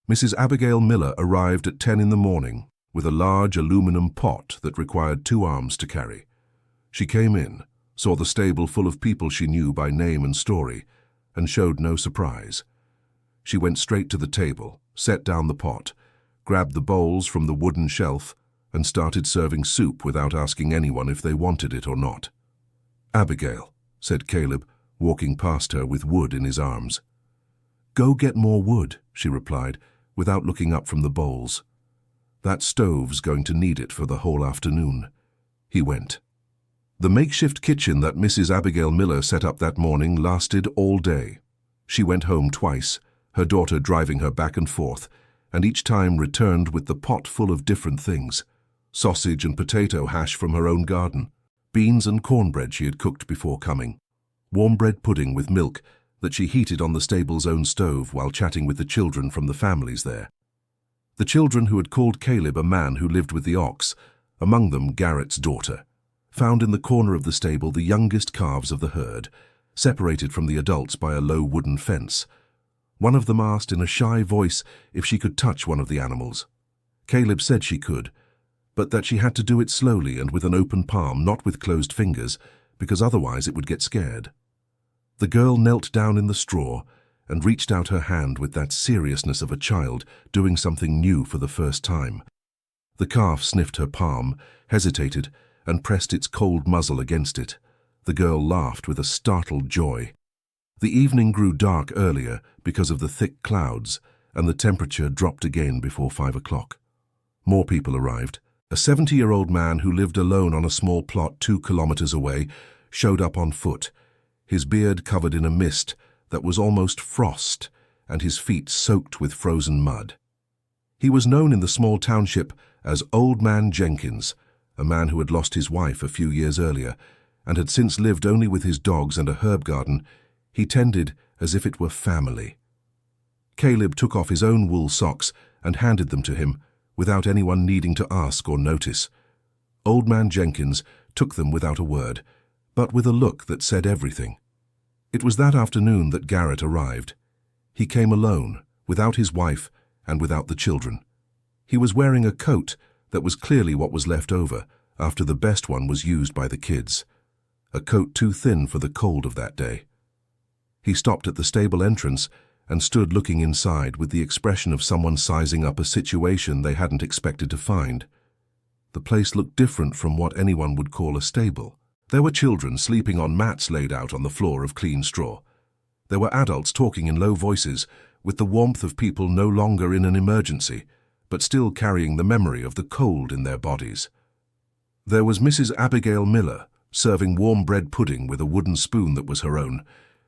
Mrs. Abigail Miller arrived at 10 in the morning with a large aluminum pot that required 2 arms to carry. She came in, saw the stable full of people she knew by name and story, and showed no surprise. She went straight to the table, set down the pot, grabbed the bowls from the wooden shelf, and started serving soup without asking anyone if they wanted it or not. "Abigail," said Caleb, walking past her with wood in his arms. "Go get more wood," she replied, without looking up from the bowls. "That stove's going to need it for the whole afternoon." He went. The makeshift kitchen that Mrs. Abigail Miller set up that morning lasted all day. She went home twice, her daughter driving her back and forth, and each time returned with the pot full of different things: sausage and potato hash from her own garden, beans and cornbread she had cooked before coming, warm bread pudding with milk that she heated on the stable's own stove while chatting with the children from the families there. The children who had called Caleb a man who lived with the ox, among them Garrett's daughter, found in the corner of the stable the youngest calves of the herd, separated from the adults by a low wooden fence. One of them asked in a shy voice if she could touch one of the animals. Caleb said she could, but that she had to do it slowly and with an open palm, not with closed fingers, because otherwise it would get scared. The girl knelt down in the straw and reached out her hand with that seriousness of a child doing something new for the first time. The calf sniffed her palm, hesitated, and pressed its cold muzzle against it. The girl laughed with a startled joy. The evening grew dark earlier because of the thick clouds, and the temperature dropped again before 5 o'clock. More people arrived. A 70-year-old man who lived alone on a small plot 2 kilometers away showed up on foot, his beard covered in a mist that was almost frost and his feet soaked with frozen mud. He was known in the small township as Old Man Jenkins, a man who had lost his wife a few years earlier and had since lived only with his dogs and a herb garden he tended as if it were family. Caleb took off his own wool socks and handed them to him, without anyone needing to ask or notice. Old Man Jenkins took them without a word, but with a look that said everything. It was that afternoon that Garrett arrived. He came alone, without his wife and without the children. He was wearing a coat that was clearly what was left over after the best one was used by the kids, a coat too thin for the cold of that day. He stopped at the stable entrance and stood looking inside with the expression of someone sizing up a situation they hadn't expected to find. The place looked different from what anyone would call a stable. There were children sleeping on mats laid out on the floor of clean straw. There were adults talking in low voices, with the warmth of people no longer in an emergency, but still carrying the memory of the cold in their bodies. There was Mrs. Abigail Miller, serving warm bread pudding with a wooden spoon that was her own,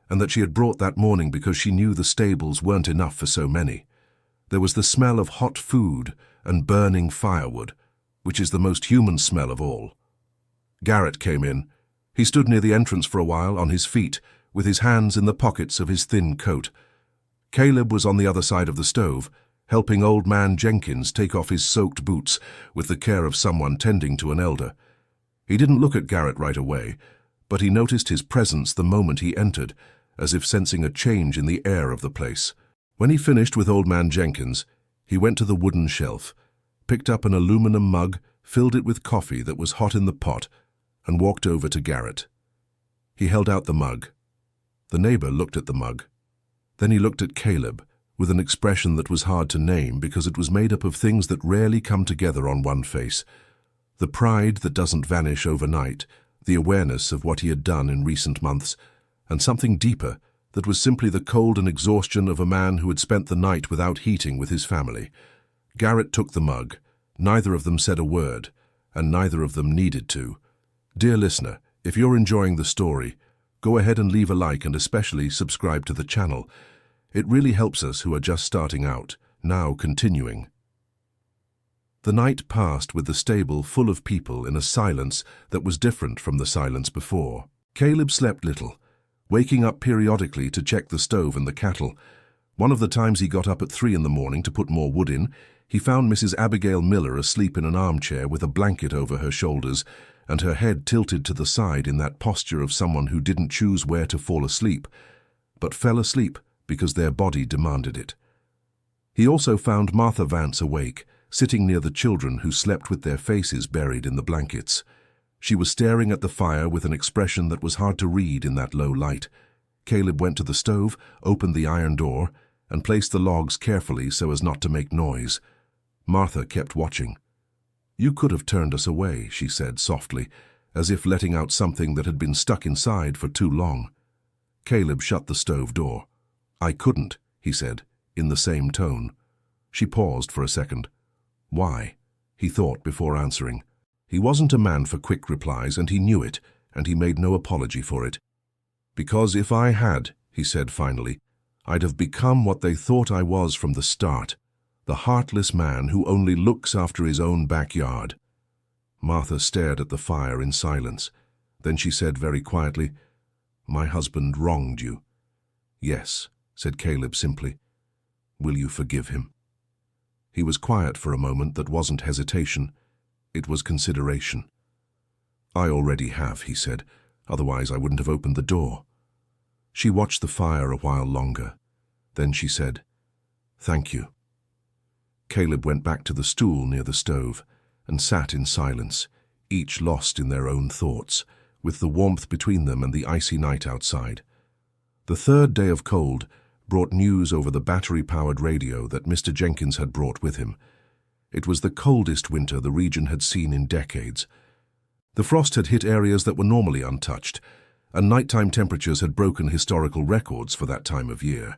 and that she had brought that morning because she knew the stables weren't enough for so many. There was the smell of hot food and burning firewood, which is the most human smell of all. Garrett came in. He stood near the entrance for a while on his feet, with his hands in the pockets of his thin coat. Caleb was on the other side of the stove, helping Old Man Jenkins take off his soaked boots with the care of someone tending to an elder. He didn't look at Garrett right away, but he noticed his presence the moment he entered, as if sensing a change in the air of the place. When he finished with Old Man Jenkins, he went to the wooden shelf, picked up an aluminum mug, filled it with coffee that was hot in the pot, and walked over to Garrett. He held out the mug. The neighbor looked at the mug. Then he looked at Caleb, with an expression that was hard to name because it was made up of things that rarely come together on one face. The pride that doesn't vanish overnight, the awareness of what he had done in recent months, and something deeper that was simply the cold and exhaustion of a man who had spent the night without heating with his family. Garrett took the mug. Neither of them said a word, and neither of them needed to. Dear listener, if you're enjoying the story, go ahead and leave a like and especially subscribe to the channel. It really helps us who are just starting out. Now continuing. The night passed with the stable full of people in a silence that was different from the silence before. Caleb slept little, waking up periodically to check the stove and the kettle. One of the times he got up at 3 in the morning to put more wood in, he found Mrs. Abigail Miller asleep in an armchair with a blanket over her shoulders and her head tilted to the side in that posture of someone who didn't choose where to fall asleep, but fell asleep because their body demanded it. He also found Martha Vance awake, sitting near the children who slept with their faces buried in the blankets. She was staring at the fire with an expression that was hard to read in that low light. Caleb went to the stove, opened the iron door, and placed the logs carefully so as not to make noise. Martha kept watching. "You could have turned us away," she said softly, as if letting out something that had been stuck inside for too long. Caleb shut the stove door. "I couldn't," he said, in the same tone. She paused for a second. "Why?" he thought before answering. He wasn't a man for quick replies, and he knew it, and he made no apology for it. "Because if I had," he said finally, "I'd have become what they thought I was from the start, the heartless man who only looks after his own backyard." Martha stared at the fire in silence. Then she said very quietly, "My husband wronged you." "Yes," said Caleb simply. "Will you forgive him?" He was quiet for a moment. That wasn't hesitation. It was consideration. "I already have," he said. "Otherwise I wouldn't have opened the door." She watched the fire a while longer. Then she said, "Thank you." Caleb went back to the stool near the stove and sat in silence, each lost in their own thoughts, with the warmth between them and the icy night outside. The third day of cold brought news over the battery-powered radio that Mr. Jenkins had brought with him. It was the coldest winter the region had seen in decades. The frost had hit areas that were normally untouched, and nighttime temperatures had broken historical records for that time of year.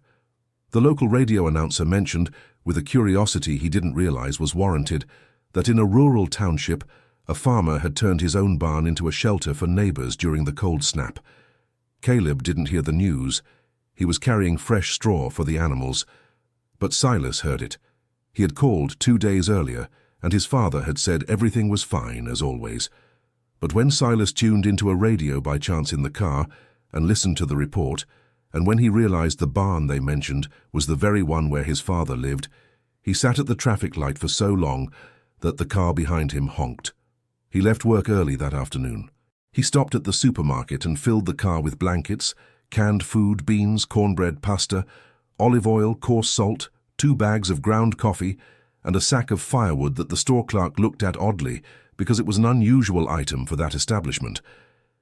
The local radio announcer mentioned, with a curiosity he didn't realize was warranted, that in a rural township, a farmer had turned his own barn into a shelter for neighbors during the cold snap. Caleb didn't hear the news. He was carrying fresh straw for the animals. But Silas heard it. He had called 2 days earlier, and his father had said everything was fine, as always. But when Silas tuned into a radio by chance in the car and listened to the report, and when he realized the barn they mentioned was the very one where his father lived, he sat at the traffic light for so long that the car behind him honked. He left work early that afternoon. He stopped at the supermarket and filled the car with blankets, canned food, beans, cornbread, pasta, olive oil, coarse salt, 2 bags of ground coffee, and a sack of firewood that the store clerk looked at oddly because it was an unusual item for that establishment.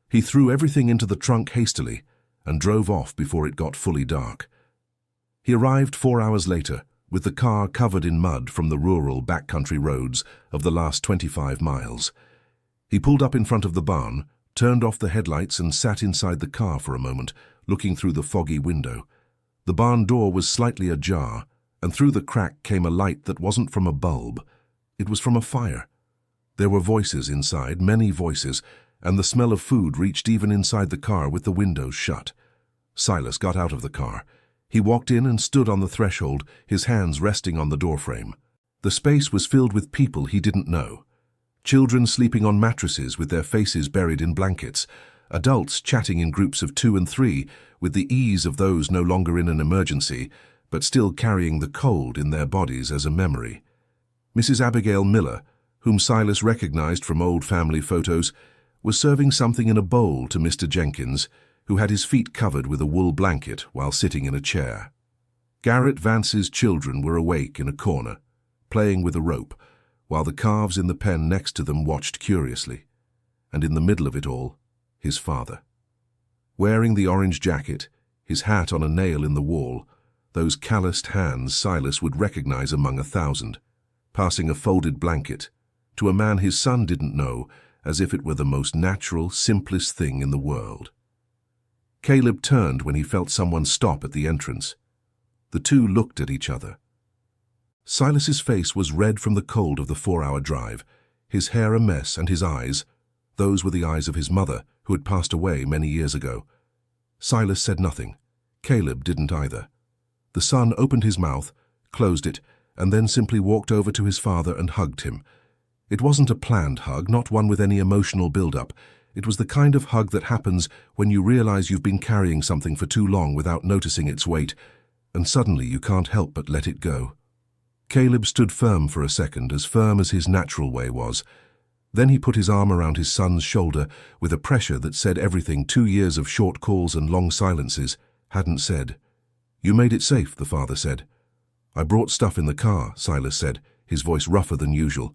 He threw everything into the trunk hastily and drove off before it got fully dark. He arrived 4 hours later, with the car covered in mud from the rural backcountry roads of the last 25 miles. He pulled up in front of the barn, turned off the headlights and sat inside the car for a moment, looking through the foggy window. The barn door was slightly ajar, and through the crack came a light that wasn't from a bulb. It was from a fire. There were voices inside, many voices, and the smell of food reached even inside the car with the windows shut. Silas got out of the car. He walked in and stood on the threshold, his hands resting on the doorframe. The space was filled with people he didn't know. Children sleeping on mattresses with their faces buried in blankets, adults chatting in groups of 2 and 3 with the ease of those no longer in an emergency, but still carrying the cold in their bodies as a memory. Mrs. Abigail Miller, whom Silas recognized from old family photos, was serving something in a bowl to Mr. Jenkins, who had his feet covered with a wool blanket while sitting in a chair. Garrett Vance's children were awake in a corner, playing with a rope, while the calves in the pen next to them watched curiously. And in the middle of it all, his father. Wearing the orange jacket, his hat on a nail in the wall, those calloused hands Silas would recognize among 1,000, passing a folded blanket to a man his son didn't know, as if it were the most natural, simplest thing in the world. Caleb turned when he felt someone stop at the entrance. The two looked at each other. Silas's face was red from the cold of the 4-hour drive, his hair a mess and his eyes, Those were the eyes of his mother, who had passed away many years ago. Silas said nothing. Caleb didn't either. The son opened his mouth, closed it, and then simply walked over to his father and hugged him. It wasn't a planned hug, not one with any emotional build-up. It was the kind of hug that happens when you realize you've been carrying something for too long without noticing its weight, and suddenly you can't help but let it go. Caleb stood firm for a second, as firm as his natural way was. Then he put his arm around his son's shoulder with a pressure that said everything 2 years of short calls and long silences hadn't said. "You made it safe," the father said. "I brought stuff in the car," Silas said, his voice rougher than usual.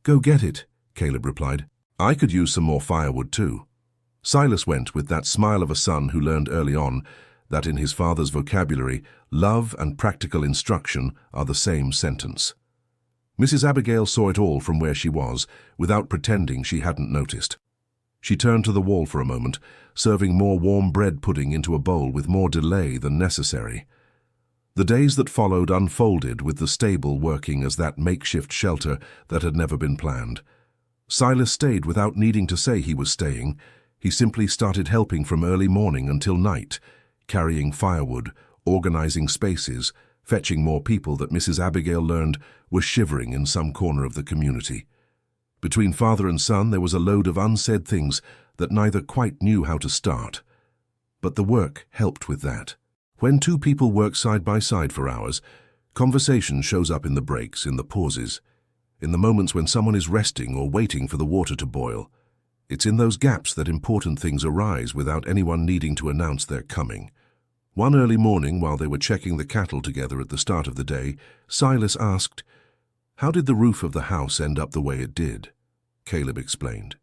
"Go get it," Caleb replied. "I could use some more firewood too." Silas went with that smile of a son who learned early on that in his father's vocabulary, love and practical instruction are the same sentence. Mrs. Abigail saw it all from where she was, without pretending she hadn't noticed. She turned to the wall for a moment, serving more warm bread pudding into a bowl with more delay than necessary. The days that followed unfolded with the stable working as that makeshift shelter that had never been planned. Silas stayed without needing to say he was staying. He simply started helping from early morning until night, carrying firewood, organizing spaces, fetching more people that Mrs. Abigail learned were shivering in some corner of the community. Between father and son there was a load of unsaid things that neither quite knew how to start. But the work helped with that. When two people work side by side for hours, conversation shows up in the breaks, in the pauses, in the moments when someone is resting or waiting for the water to boil. It's in those gaps that important things arise without anyone needing to announce their coming. One early morning, while they were checking the cattle together at the start of the day, Silas asked, "How did the roof of the house end up the way it did?" Caleb explained.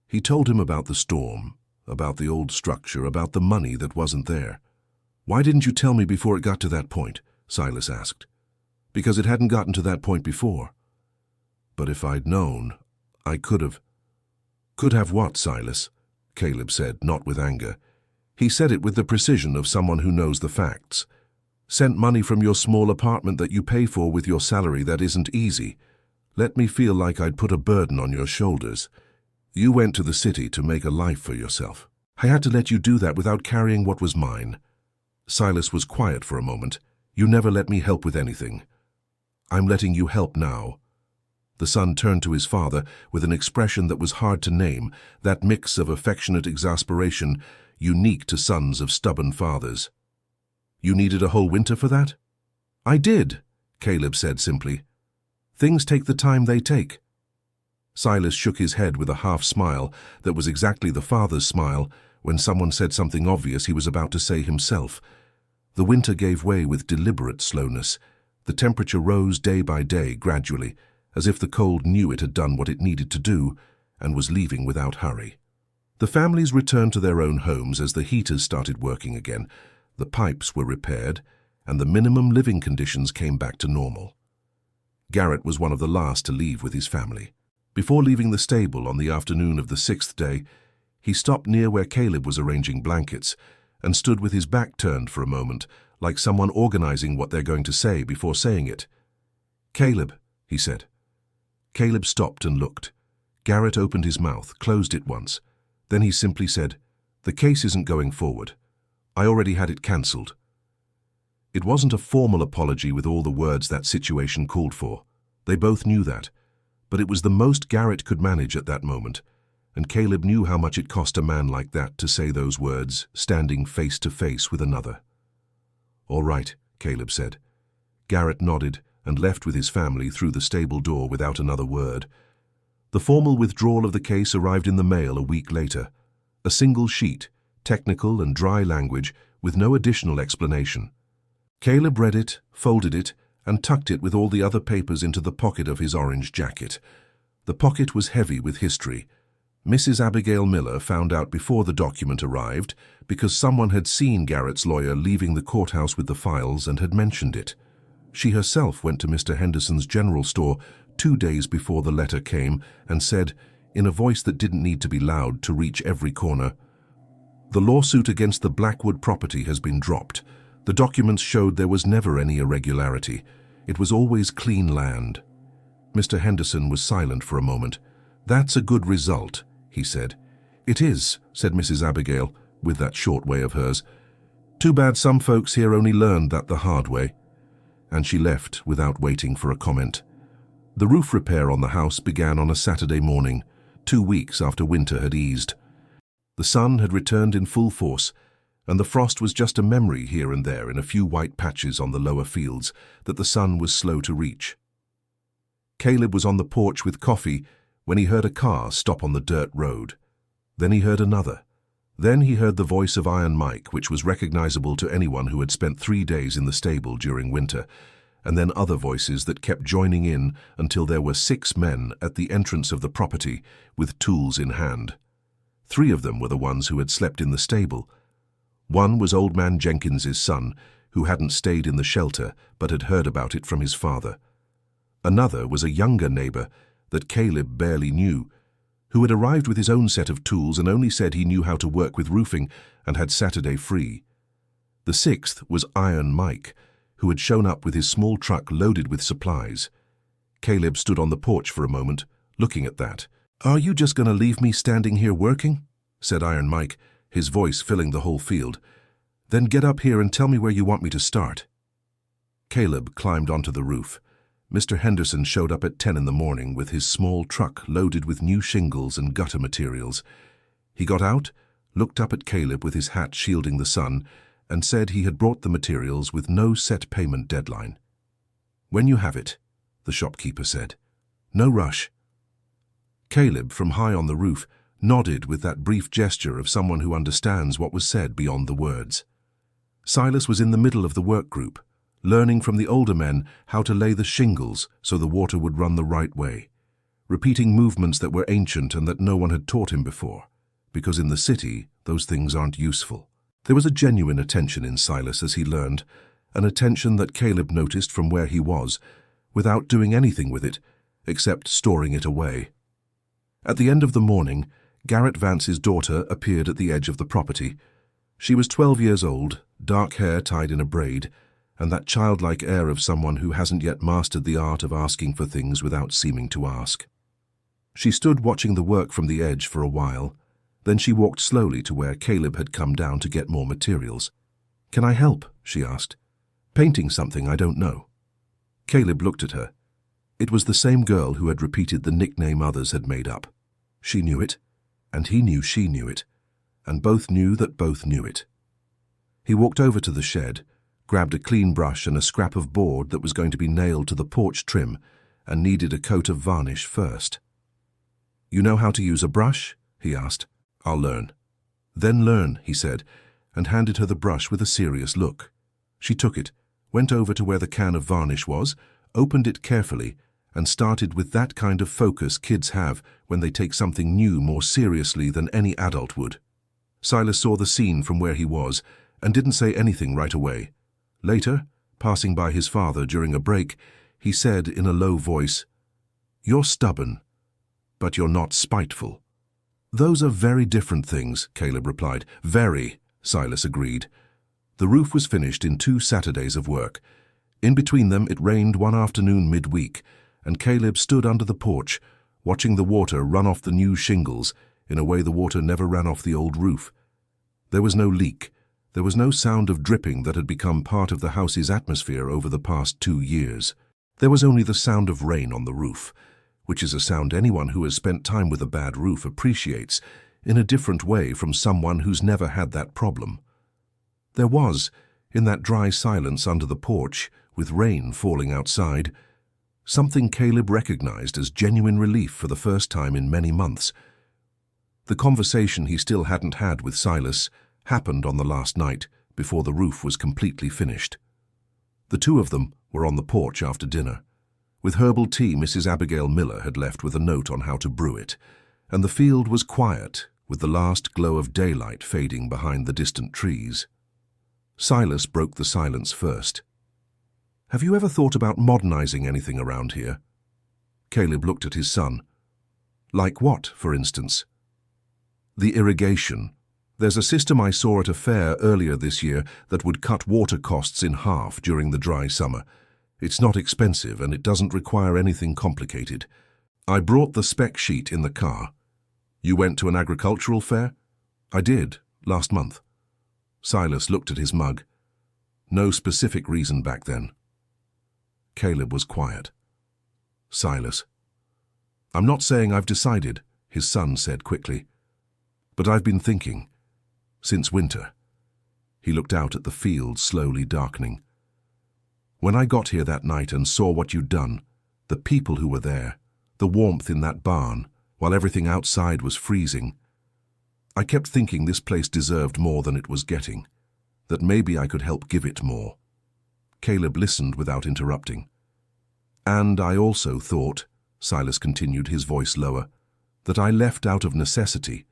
He told him about the storm, about the old structure, about the money that wasn't there. "Why didn't you tell me before it got to that point?" Silas asked. "Because it hadn't gotten to that point before." "But if I'd known, I could have." "Could have what, Silas?" Caleb said, not with anger. He said it with the precision of someone who knows the facts. "Sent money from your small apartment that you pay for with your salary that isn't easy. Let me feel like I'd put a burden on your shoulders. You went to the city to make a life for yourself. I had to let you do that without carrying what was mine." Silas was quiet for a moment. "You never let me help with anything. I'm letting you help now." The son turned to his father with an expression that was hard to name, that mix of affectionate exasperation unique to sons of stubborn fathers. "You needed a whole winter for that?" "I did," Caleb said simply. "Things take the time they take." Silas shook his head with a half smile that was exactly the father's smile when someone said something obvious he was about to say himself. The winter gave way with deliberate slowness. The temperature rose day by day, gradually, as if the cold knew it had done what it needed to do and was leaving without hurry. The families returned to their own homes as the heaters started working again, the pipes were repaired, and the minimum living conditions came back to normal. Garrett was one of the last to leave with his family. Before leaving the stable on the afternoon of the 6th day, he stopped near where Caleb was arranging blankets and stood with his back turned for a moment, like someone organizing what they're going to say before saying it. "Caleb," he said. Caleb stopped and looked. Garrett opened his mouth, closed it once. Then he simply said, "The case isn't going forward. I already had it cancelled." It wasn't a formal apology with all the words that situation called for. They both knew that. But it was the most Garrett could manage at that moment, and Caleb knew how much it cost a man like that to say those words, standing face to face with another. "All right," Caleb said. Garrett nodded and left with his family through the stable door without another word. The formal withdrawal of the case arrived in the mail a week later. A single sheet, technical and dry language, with no additional explanation. Caleb read it, folded it, and tucked it with all the other papers into the pocket of his orange jacket. The pocket was heavy with history. Mrs. Abigail Miller found out before the document arrived because someone had seen Garrett's lawyer leaving the courthouse with the files and had mentioned it. She herself went to Mr. Henderson's general store 2 days before the letter came and said, in a voice that didn't need to be loud to reach every corner, "The lawsuit against the Blackwood property has been dropped. The documents showed there was never any irregularity. It was always clean land." Mr. Henderson was silent for a moment. "That's a good result," he said. "It is," said Mrs. Abigail, with that short way of hers. "Too bad some folks here only learned that the hard way." And she left without waiting for a comment. The roof repair on the house began on a Saturday morning, 2 weeks after winter had eased. The sun had returned in full force, and the frost was just a memory here and there in a few white patches on the lower fields that the sun was slow to reach. Caleb was on the porch with coffee when he heard a car stop on the dirt road. Then he heard another. Then he heard the voice of Iron Mike, which was recognizable to anyone who had spent 3 days in the stable during winter, and then other voices that kept joining in until there were 6 men at the entrance of the property with tools in hand. 3 of them were the ones who had slept in the stable. One was Old Man Jenkins's son, who hadn't stayed in the shelter but had heard about it from his father. Another was a younger neighbor that Caleb barely knew, who had arrived with his own set of tools and only said he knew how to work with roofing and had Saturday free. The 6th was Iron Mike, who had shown up with his small truck loaded with supplies. Caleb stood on the porch for a moment, looking at that. "Are you just going to leave me standing here working?" said Iron Mike, his voice filling the whole field. "Then get up here and tell me where you want me to start." Caleb climbed onto the roof. Mr. Henderson showed up at 10 in the morning with his small truck loaded with new shingles and gutter materials. He got out, looked up at Caleb with his hat shielding the sun, and said he had brought the materials with no set payment deadline. "When you have it," the shopkeeper said. "No rush." Caleb, from high on the roof, nodded with that brief gesture of someone who understands what was said beyond the words. Silas was in the middle of the work group, learning from the older men how to lay the shingles so the water would run the right way, repeating movements that were ancient and that no one had taught him before, because in the city those things aren't useful. There was a genuine attention in Silas as he learned, an attention that Caleb noticed from where he was, without doing anything with it, except storing it away. At the end of the morning, Garrett Vance's daughter appeared at the edge of the property. She was 12 years old, dark hair tied in a braid, and that childlike air of someone who hasn't yet mastered the art of asking for things without seeming to ask. She stood watching the work from the edge for a while. Then she walked slowly to where Caleb had come down to get more materials. "Can I help?" she asked. "Painting something I don't know." Caleb looked at her. It was the same girl who had repeated the nickname others had made up. She knew it, and he knew she knew it, and both knew that both knew it. He walked over to the shed, grabbed a clean brush and a scrap of board that was going to be nailed to the porch trim and needed a coat of varnish first. "You know how to use a brush?" he asked. "I'll learn." "Then learn," he said, and handed her the brush with a serious look. She took it, went over to where the can of varnish was, opened it carefully, and started with that kind of focus kids have when they take something new more seriously than any adult would. Silas saw the scene from where he was and didn't say anything right away. Later, passing by his father during a break, he said in a low voice, "You're stubborn, but you're not spiteful." "Those are very different things," Caleb replied. "Very," Silas agreed. The roof was finished in 2 Saturdays of work. In between them it rained one afternoon midweek, and Caleb stood under the porch, watching the water run off the new shingles in a way the water never ran off the old roof. There was no leak. There was no sound of dripping that had become part of the house's atmosphere over the past 2 years. There was only the sound of rain on the roof, which is a sound anyone who has spent time with a bad roof appreciates, in a different way from someone who's never had that problem. There was, in that dry silence under the porch, with rain falling outside, something Caleb recognized as genuine relief for the first time in many months. The conversation he still hadn't had with Silas happened on the last night, before the roof was completely finished. The 2 of them were on the porch after dinner. With herbal tea Mrs. Abigail Miller had left with a note on how to brew it, and the field was quiet, with the last glow of daylight fading behind the distant trees. Silas broke the silence first. "Have you ever thought about modernizing anything around here?" Caleb looked at his son. "Like what, for instance?" "The irrigation. There's a system I saw at a fair earlier this year that would cut water costs in half during the dry summer. It's not expensive and it doesn't require anything complicated. I brought the spec sheet in the car." You went to an agricultural fair? I did, last month. Silas looked at his mug. No specific reason back then. Caleb was quiet. Silas. I'm not saying I've decided, his son said quickly. But I've been thinking. Since winter. He looked out at the field slowly darkening. When I got here that night and saw what you'd done, the people who were there, the warmth in that barn, while everything outside was freezing, I kept thinking this place deserved more than it was getting, that maybe I could help give it more. Caleb listened without interrupting. And I also thought, Silas continued, his voice lower, that I left out of necessity,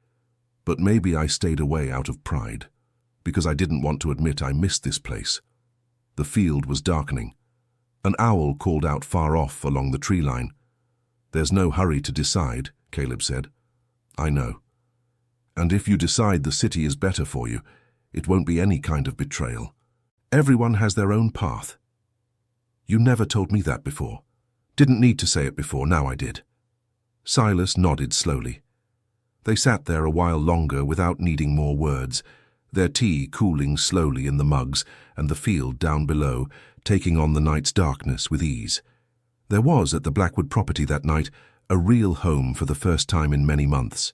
but maybe I stayed away out of pride, because I didn't want to admit I missed this place. The field was darkening. An owl called out far off along the tree line. There's no hurry to decide, Caleb said. I know. And if you decide the city is better for you, it won't be any kind of betrayal. Everyone has their own path. You never told me that before. Didn't need to say it before, now I did. Silas nodded slowly. They sat there a while longer without needing more words, their tea cooling slowly in the mugs and the field down below, taking on the night's darkness with ease. There was, at the Blackwood property that night, a real home for the first time in many months.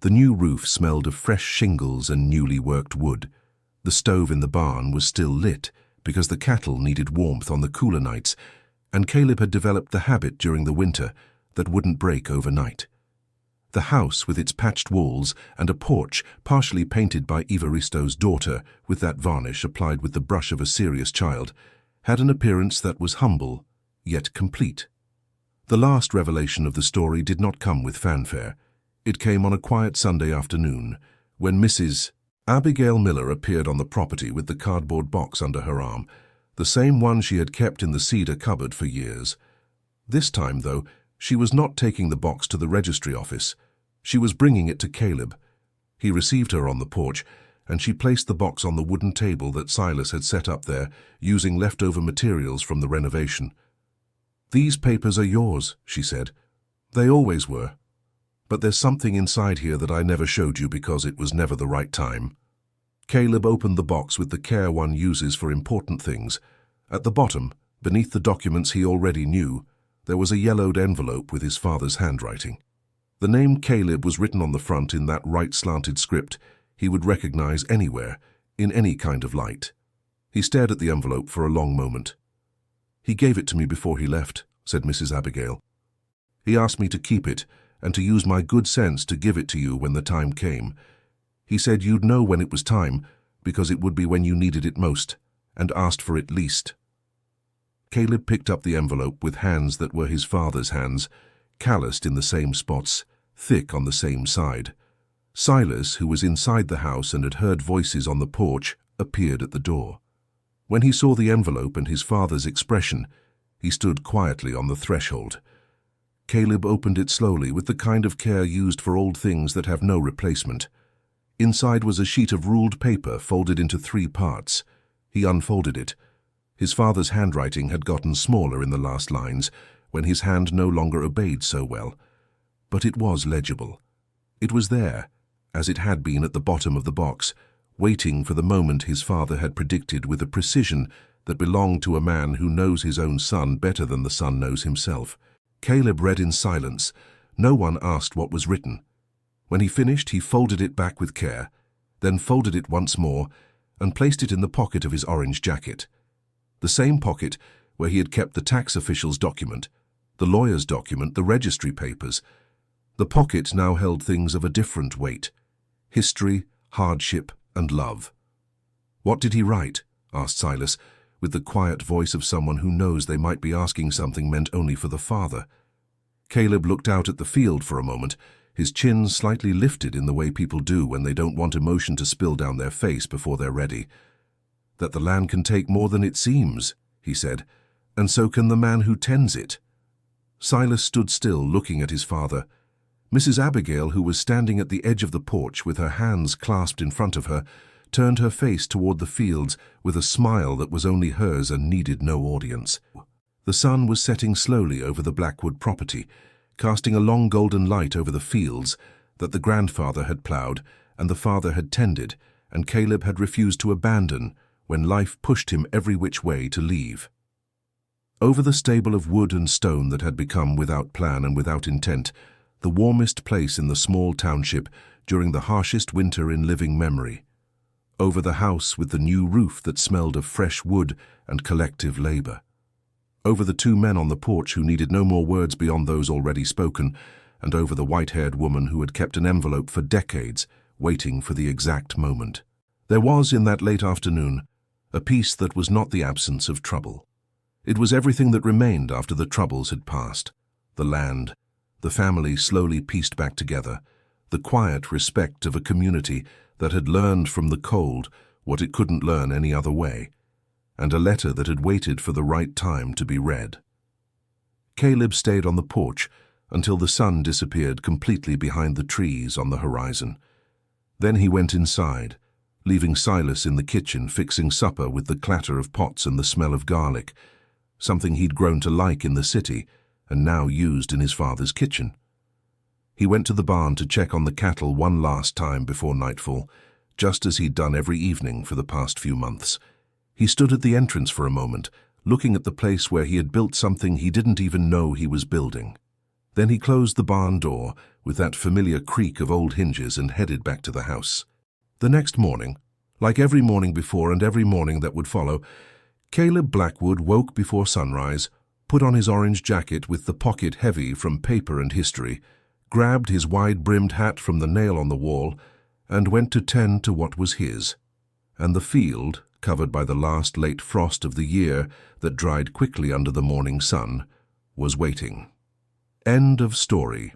The new roof smelled of fresh shingles and newly worked wood. The stove in the barn was still lit because the cattle needed warmth on the cooler nights, and Caleb had developed the habit during the winter that wouldn't break overnight. The house, with its patched walls and a porch partially painted by Evaristo's daughter with that varnish applied with the brush of a serious child, had an appearance that was humble, yet complete. The last revelation of the story did not come with fanfare. It came on a quiet Sunday afternoon, when Mrs. Abigail Miller appeared on the property with the cardboard box under her arm, the same one she had kept in the cedar cupboard for years. This time, though, she was not taking the box to the registry office. She was bringing it to Caleb. He received her on the porch, and she placed the box on the wooden table that Silas had set up there, using leftover materials from the renovation. These papers are yours, she said. They always were. But there's something inside here that I never showed you because it was never the right time. Caleb opened the box with the care one uses for important things. At the bottom, beneath the documents he already knew, there was a yellowed envelope with his father's handwriting. The name Caleb was written on the front in that right-slanted script he would recognize anywhere, in any kind of light. He stared at the envelope for a long moment. He gave it to me before he left, said Mrs. Abigail. He asked me to keep it and to use my good sense to give it to you when the time came. He said you'd know when it was time, because it would be when you needed it most, and asked for it least. Caleb picked up the envelope with hands that were his father's hands, calloused in the same spots, thick on the same side. Silas, who was inside the house and had heard voices on the porch, appeared at the door. When he saw the envelope and his father's expression, he stood quietly on the threshold. Caleb opened it slowly with the kind of care used for old things that have no replacement. Inside was a sheet of ruled paper folded into 3 parts. He unfolded it. His father's handwriting had gotten smaller in the last lines, when his hand no longer obeyed so well. But it was legible. It was there, as it had been at the bottom of the box, waiting for the moment his father had predicted with a precision that belonged to a man who knows his own son better than the son knows himself. Caleb read in silence. No one asked what was written. When he finished, he folded it back with care, then folded it once more and placed it in the pocket of his orange jacket. The same pocket where he had kept the tax official's document, the lawyer's document, the registry papers. The pocket now held things of a different weight: history, hardship, and love. What did he write? Asked Silas, with the quiet voice of someone who knows they might be asking something meant only for the father. Caleb looked out at the field for a moment, his chin slightly lifted in the way people do when they don't want emotion to spill down their face before they're ready. That the land can take more than it seems, he said, and so can the man who tends it. Silas stood still, looking at his father. Mrs. Abigail, who was standing at the edge of the porch with her hands clasped in front of her, turned her face toward the fields with a smile that was only hers and needed no audience. The sun was setting slowly over the Blackwood property, casting a long golden light over the fields, that the grandfather had ploughed and the father had tended, and Caleb had refused to abandon when life pushed him every which way to leave. Over the stable of wood and stone that had become, without plan and without intent, the warmest place in the small township during the harshest winter in living memory. Over the house with the new roof that smelled of fresh wood and collective labor. Over the two men on the porch who needed no more words beyond those already spoken, and over the white-haired woman who had kept an envelope for decades, waiting for the exact moment. There was, in that late afternoon, a peace that was not the absence of trouble. It was everything that remained after the troubles had passed. The land, the family slowly pieced back together, the quiet respect of a community that had learned from the cold what it couldn't learn any other way, and a letter that had waited for the right time to be read. Caleb stayed on the porch until the sun disappeared completely behind the trees on the horizon. Then he went inside, leaving Silas in the kitchen fixing supper with the clatter of pots and the smell of garlic, something he'd grown to like in the city and now used in his father's kitchen. He went to the barn to check on the cattle one last time before nightfall, just as he'd done every evening for the past few months. He stood at the entrance for a moment, looking at the place where he had built something he didn't even know he was building. Then he closed the barn door with that familiar creak of old hinges and headed back to the house. The next morning, like every morning before and every morning that would follow, Caleb Blackwood woke before sunrise, put on his orange jacket with the pocket heavy from paper and history, grabbed his wide-brimmed hat from the nail on the wall, and went to tend to what was his. And the field, covered by the last late frost of the year that dried quickly under the morning sun, was waiting. End of story.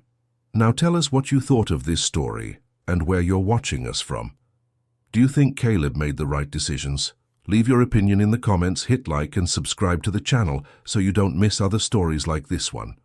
Now tell us what you thought of this story and where you're watching us from. Do you think Caleb made the right decisions? Leave your opinion in the comments, hit like and subscribe to the channel so you don't miss other stories like this one.